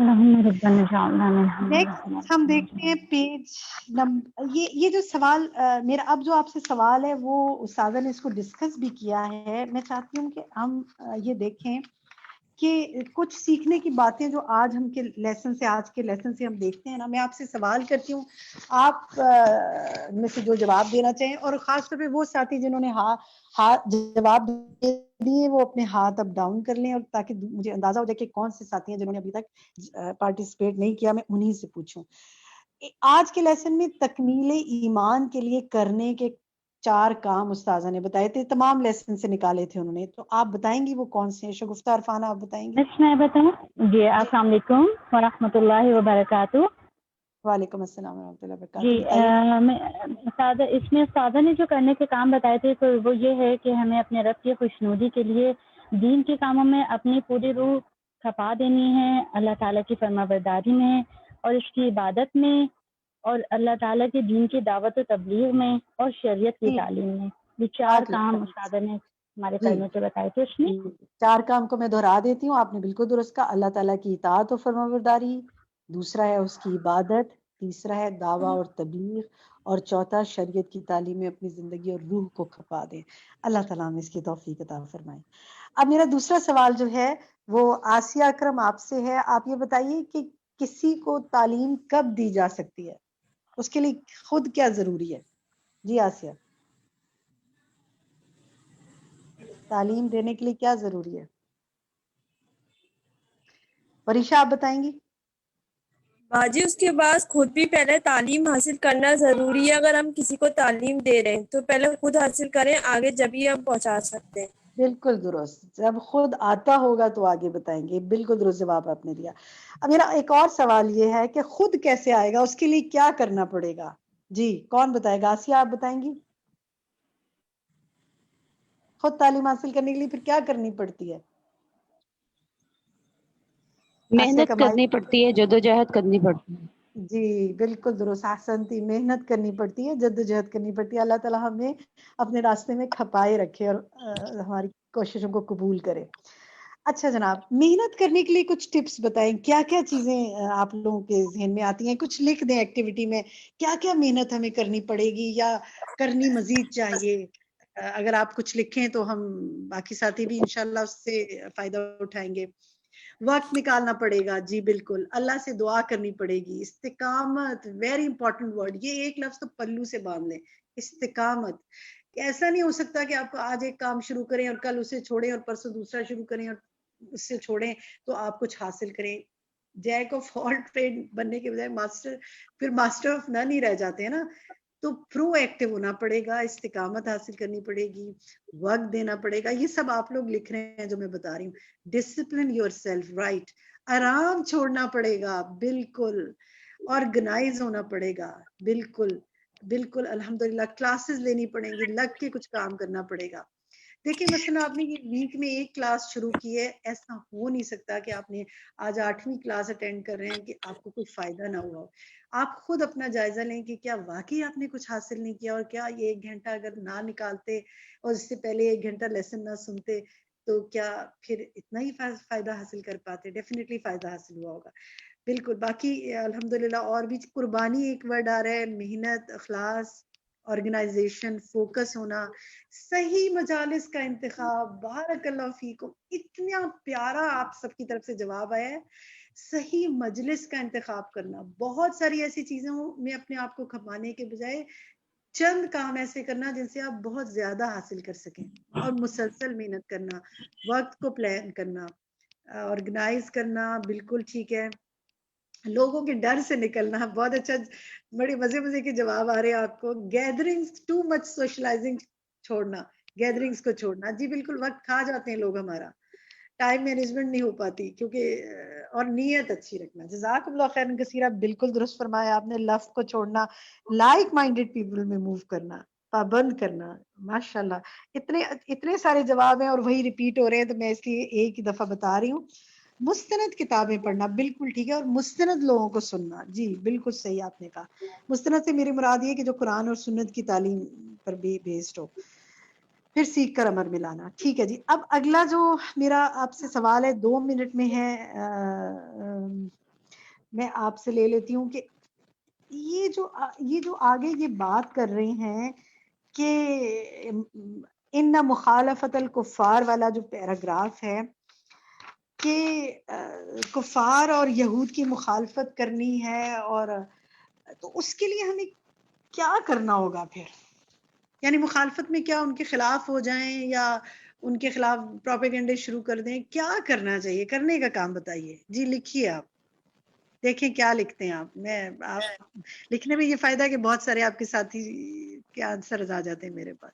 نیکسٹ ہم دیکھتے ہیں پیج نمبر، یہ جو سوال میرا اب جو آپ سے سوال ہے وہ استاذہ نے اس کو ڈسکس بھی کیا ہے، میں چاہتی ہوں کہ ہم یہ دیکھیں کہ کچھ سیکھنے کی باتیں جو آج ہم کے لیسن سے، آج کے لیسن سے ہم دیکھتے ہیں نا، میں آپ سے سوال کرتی ہوں، آپ میں سے جو جواب دینا چاہیں، اور خاص طور پہ وہ ساتھی جنہوں نے جواب دے دیے وہ اپنے ہاتھ اب ڈاؤن کر لیں، اور تاکہ مجھے اندازہ ہو جائے کہ کون سے ساتھی ہیں جنہوں نے ابھی تک پارٹیسپیٹ نہیں کیا، میں انہی سے پوچھوں۔ آج کے لیسن میں تکمیل ایمان کے لیے کرنے کے 4 کام استاذہ نے بتائے تھے، تمام لیسن سے نکالے تھے انہوں نے، تو آپ بتائیں گی وہ کون سے ہیں؟ شگفتہ عرفانہ آپ بتائیں گی؟ میں بتاؤں؟ جی السلام علیکم ورحمۃ اللہ وبرکاتہ۔ وعلیکم السلام ورحمۃ اللہ وبرکاتہ، جی بتائیے۔ اس میں استاذہ نے جو کرنے کے کام بتائے تھے تو وہ یہ ہے کہ ہمیں اپنے رب کی خوشنودی کے لیے دین کے کاموں میں اپنی پوری روح کھپا دینی ہے، اللہ تعالیٰ کی فرما برداری میں اور اس کی عبادت میں، اور اللہ تعالیٰ کے دین کی دعوت و تبلیغ میں اور شریعت کی تعلیم میں۔ یہ 4 کام استاذہ نے ہمارے کرنے کے بتائے تھے اس میں۔ 4 کام کو میں دہرا دیتی ہوں، آپ نے بالکل درست کہا۔ اللہ تعالیٰ کی اطاعت و فرما برداری، دوسرا ہے اس کی عبادت، تیسرا ہے دعویٰ اور تبلیغ، اور چوتھا شریعت کی تعلیم میں اپنی زندگی اور روح کو کھپا دیں۔ اللہ تعالیٰ ہمیں اس کی توفیق عطا فرمائے۔ اب میرا دوسرا سوال جو ہے وہ آسیہ اکرم آپ سے ہے، آپ یہ بتائیے کہ کسی کو تعلیم کب دی جا سکتی ہے، اس کے لیے خود کیا ضروری ہے؟ جی آسیہ، تعلیم دینے کے لیے کیا ضروری ہے؟ پریشا آپ بتائیں گی؟ باجی اس کے بعد خود بھی پہلے تعلیم حاصل کرنا ضروری ہے۔ اگر ہم کسی کو تعلیم دے رہے ہیں تو پہلے خود حاصل کریں، آگے جب ہی ہم پہنچا سکتے ہیں۔ بالکل درست، جب خود آتا ہوگا تو آگے بتائیں گے، بالکل درست جواب آپ نے دیا۔ اب میرا ایک اور سوال یہ ہے کہ خود کیسے آئے گا، اس کے لیے کیا کرنا پڑے گا؟ جی کون بتائے گا؟ آسیہ آپ بتائیں گی؟ خود تعلیم حاصل کرنے کے لیے پھر کیا کرنی پڑتی ہے؟ محنت کرنی پڑتی ہے، جدوجہد کرنی پڑتی ہے۔ جی بالکل درست، احسنتی، محنت کرنی پڑتی ہے، جدوجہد کرنی پڑتی ہے۔ اللہ تعالیٰ ہمیں اپنے راستے میں کھپائے رکھے اور ہماری کوششوں کو قبول کرے۔ اچھا جناب، محنت کرنے کے لیے کچھ ٹپس بتائیں، کیا کیا چیزیں آپ لوگوں کے ذہن میں آتی ہیں؟ کچھ لکھ دیں ایکٹیویٹی میں، کیا کیا محنت ہمیں کرنی پڑے گی یا کرنی مزید چاہیے؟ اگر آپ کچھ لکھیں تو ہم باقی ساتھی بھی انشاءاللہ اس سے فائدہ اٹھائیں گے۔ وقت نکالنا پڑے گا، جی بالکل، اللہ سے دعا کرنی پڑے گی، استقامت، ویری امپورٹنٹ ورڈ، یہ ایک لفظ تو پلو سے باندھ لیں، استقامت۔ ایسا نہیں ہو سکتا کہ آپ آج ایک کام شروع کریں اور کل اسے چھوڑیں اور پرسوں دوسرا شروع کریں اور اس سے چھوڑیں تو آپ کچھ حاصل کریں۔ جیک آف آل ٹریڈ بننے کے بجائے پھر ماسٹر آف نن ہی رہ جاتے ہیں نا۔ تو پرو ایکٹیو ہونا پڑے گا، استقامت حاصل کرنی پڑے گی، وقت دینا پڑے گا، یہ سب آپ لوگ لکھ رہے ہیں جو میں بتا رہی ہوں۔ ڈسپلن یور سیلف، رائٹ، آرام چھوڑنا پڑے گا، بالکل، آرگنائز ہونا پڑے گا، بالکل بالکل، الحمدللہ کلاسز لینی پڑیں گی، لگ کے کچھ کام کرنا پڑے گا۔ دیکھیں مثلا آپ نے یہ ویک میں ایک کلاس شروع کی ہے، ایسا ہو نہیں سکتا کہ آپ نے آج 8ویں کلاس اٹینڈ کر رہے ہیں کہ آپ کو کوئی فائدہ نہ ہوا ہو۔ آپ خود اپنا جائزہ لیں کہ کیا واقعی آپ نے کچھ حاصل نہیں کیا، اور کیا یہ 1 گھنٹہ اگر نہ نکالتے اور اس سے پہلے 1 گھنٹہ لیسن نہ سنتے تو کیا پھر اتنا ہی فائدہ حاصل کر پاتے؟ ڈیفینیٹلی فائدہ حاصل ہوا ہوگا بالکل. باقی الحمدللہ اور بھی قربانی ایک ورڈ آ رہا ہے، محنت، اخلاص، آرگنائزیشن، فوکس ہونا، صحیح مجالس کا انتخاب. بارک اللہ فیکم، اتنا پیارا آپ سب کی طرف سے جواب آیا ہے. صحیح مجلس کا انتخاب کرنا. بہت ساری ایسی چیزوں میں اپنے آپ کو کھپانے کے بجائے چند کام ایسے کرنا جن سے آپ بہت زیادہ حاصل کر سکیں، اور مسلسل محنت کرنا، وقت کو پلان کرنا، آرگنائز کرنا. بالکل ٹھیک ہے. لوگوں کے ڈر سے نکلنا. بہت اچھا، بڑے مزے کے جواب آ رہے ہیں آپ کو. گیدرنگز، ٹو مچ سوشلائزنگ چھوڑنا، گیدرنگز کو چھوڑنا. جی بالکل، وقت کھا جاتے ہیں لوگ ہمارا، ٹائم مینجمنٹ نہیں ہو پاتی کیونکہ، اور نیت اچھی رکھنا. جزاک اللہ خیرن کثیرہ، بالکل درست فرمایا آپ نے. لفظ کو چھوڑنا، لائک مائنڈیڈ پیپل میں موو کرنا، پابند کرنا. ماشاءاللہ اتنے سارے جواب ہیں اور وہی ریپیٹ ہو رہے ہیں، تو میں اس لیے ایک ہی دفعہ بتا رہی ہوں. مستند کتابیں پڑھنا، بالکل ٹھیک ہے، اور مستند لوگوں کو سننا. جی بالکل صحیح آپ نے کہا. مستند سے میری مراد یہ کہ جو قرآن اور سنت کی تعلیم پر بھی بیسڈ ہو، پھر سیکھ کر عمل میں لانا. ٹھیک ہے جی. اب اگلا جو میرا آپ سے سوال ہے، 2 منٹ میں ہے، میں آپ سے لے لیتی ہوں کہ یہ جو آگے یہ بات کر رہے ہیں کہ ان مخالفت الکفار والا جو پیراگراف ہے، کہ کفار اور یہود کی مخالفت کرنی ہے، اور تو اس کے لیے ہمیں کیا کرنا ہوگا پھر؟ یعنی مخالفت میں کیا ان کے خلاف ہو جائیں یا ان کے خلاف پروپیگنڈے شروع کر دیں؟ کیا کرنا چاہیے؟ کرنے کا کام بتائیے. جی لکھیے، آپ دیکھیں کیا لکھتے ہیں آپ لکھنے میں یہ فائدہ ہے کہ بہت سارے آپ کے ساتھی کے آنسرز آ جاتے ہیں میرے پاس.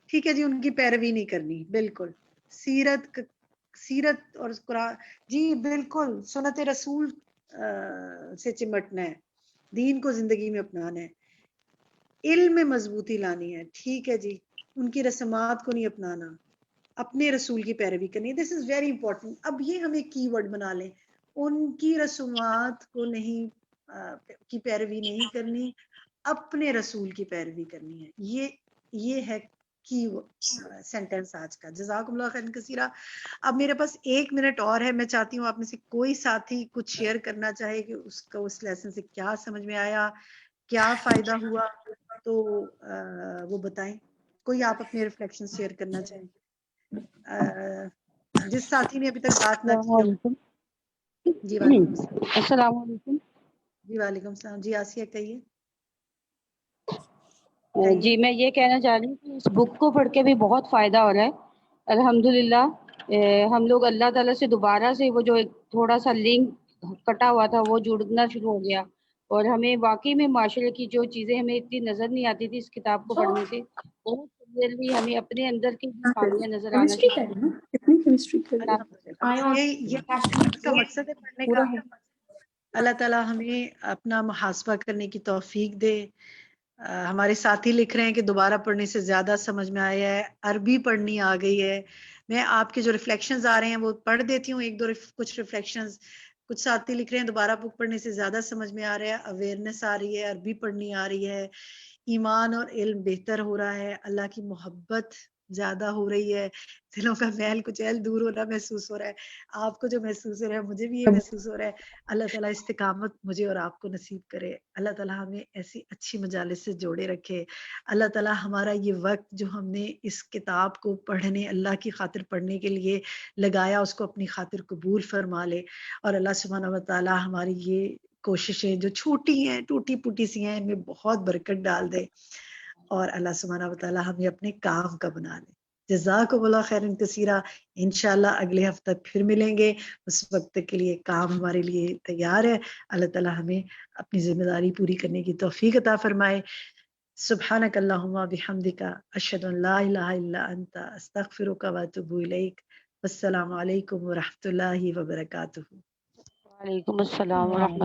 ٹھیک ہے جی. ان کی پیروی نہیں کرنی، بالکل. سیرت اور قرآن، جی بالکل. سنت رسول سے چمٹنا ہے، دین کو زندگی میں اپنانا ہے، علم میں مضبوطی لانی ہے. ٹھیک ہے جی. ان کی رسمات کو نہیں اپنانا، اپنے رسول کی پیروی کرنی. دس از ویری امپورٹنٹ. اب یہ ہم ایک کی ورڈ بنا لیں، ان کی رسومات کو نہیں کی پیروی نہیں کرنی، اپنے رسول کی پیروی کرنی ہے. یہ ہے کی سینٹنس آج کا. جزاک اللہ خیر کثیرہ. اب میرے پاس 1 منٹ اور ہے. میں چاہتی ہوں آپ میں سے کوئی ساتھی کچھ شیئر کرنا چاہے کہ اس کا اس لیسن سے کیا سمجھ میں آیا، کیا فائدہ ہوا، تو وہ بتائیں. کوئی آپ اپنے ریفلیکشن شیئر کرنا چاہیں، جس ساتھی نے ابھی تک بات نہ کی ہو. جی وعلیکم السلام. السلام علیکم. جی وعلیکم السلام. جی آسیہ کہیے. جی میں یہ کہنا چاہ رہی ہوں کہ اس بک کو پڑھ کے بھی بہت فائدہ ہو رہا ہے الحمدللہ. ہم لوگ اللہ تعالیٰ سے دوبارہ سے وہ جو ایک تھوڑا سا لنک کٹا ہوا تھا وہ جڑنا شروع ہو گیا، اور ہمیں واقعی میں معاشرے کی جو چیزیں ہمیں اتنی نظر نہیں آتی تھی اس کتاب کو پڑھنے سے، بہت کلیئرلی ہمیں اپنے اندر کی خامیاں نظر آنا یہ کا مقصد ہے پڑھنے کا. اللہ تعالیٰ ہمیں اپنا محاسبہ کرنے کی توفیق دے. ہمارے ساتھی لکھ رہے ہیں کہ دوبارہ پڑھنے سے زیادہ سمجھ میں آیا ہے، عربی پڑھنی آ گئی ہے. میں آپ کے جو ریفلیکشنز آ رہے ہیں وہ پڑھ دیتی ہوں، ایک دو کچھ ریفلیکشنز. کچھ ساتھی لکھ رہے ہیں دوبارہ بک پڑھنے سے زیادہ سمجھ میں آ رہا ہے، اویئرنیس آ رہی ہے، عربی پڑھنی آ رہی ہے، ایمان اور علم بہتر ہو رہا ہے، اللہ کی محبت زیادہ ہو رہی ہے، دلوں کا میل کچیل دور ہونا محسوس ہو رہا ہے. آپ کو جو محسوس ہو رہا ہے مجھے بھی یہ محسوس ہو رہا ہے. اللہ تعالیٰ استقامت مجھے اور آپ کو نصیب کرے. اللہ تعالیٰ ہمیں ایسی اچھی مجالس سے جوڑے رکھے. اللہ تعالیٰ ہمارا یہ وقت جو ہم نے اس کتاب کو پڑھنے، اللہ کی خاطر پڑھنے کے لیے لگایا، اس کو اپنی خاطر قبول فرما لے. اور اللہ سبحانہ و تعالیٰ ہماری یہ کوششیں جو چھوٹی ہیں، ٹوٹی پوٹی سی ہیں، ان میں بہت برکت ڈال دے، اور اللہ سبحانہ و تعالیٰ ہمیں اپنے کام کا بنا لے. جزاکم اللہ خیرن کثیرہ. انشاءاللہ اگلے ہفتہ پھر ملیں گے. اس وقت کے لیے کام ہمارے لیے تیار ہے. اللہ تعالیٰ ہمیں اپنی ذمہ داری پوری کرنے کی توفیق عطا فرمائے. سبحانک اللہم بحمدک، اشہد ان لا الہ الا انت، استغفرک و اتوب الیک. السلام علیکم ورحمۃ اللہ وبرکاتہ. وعلیکم السلام ورحمۃ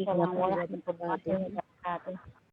اللہ وبرکاتہ.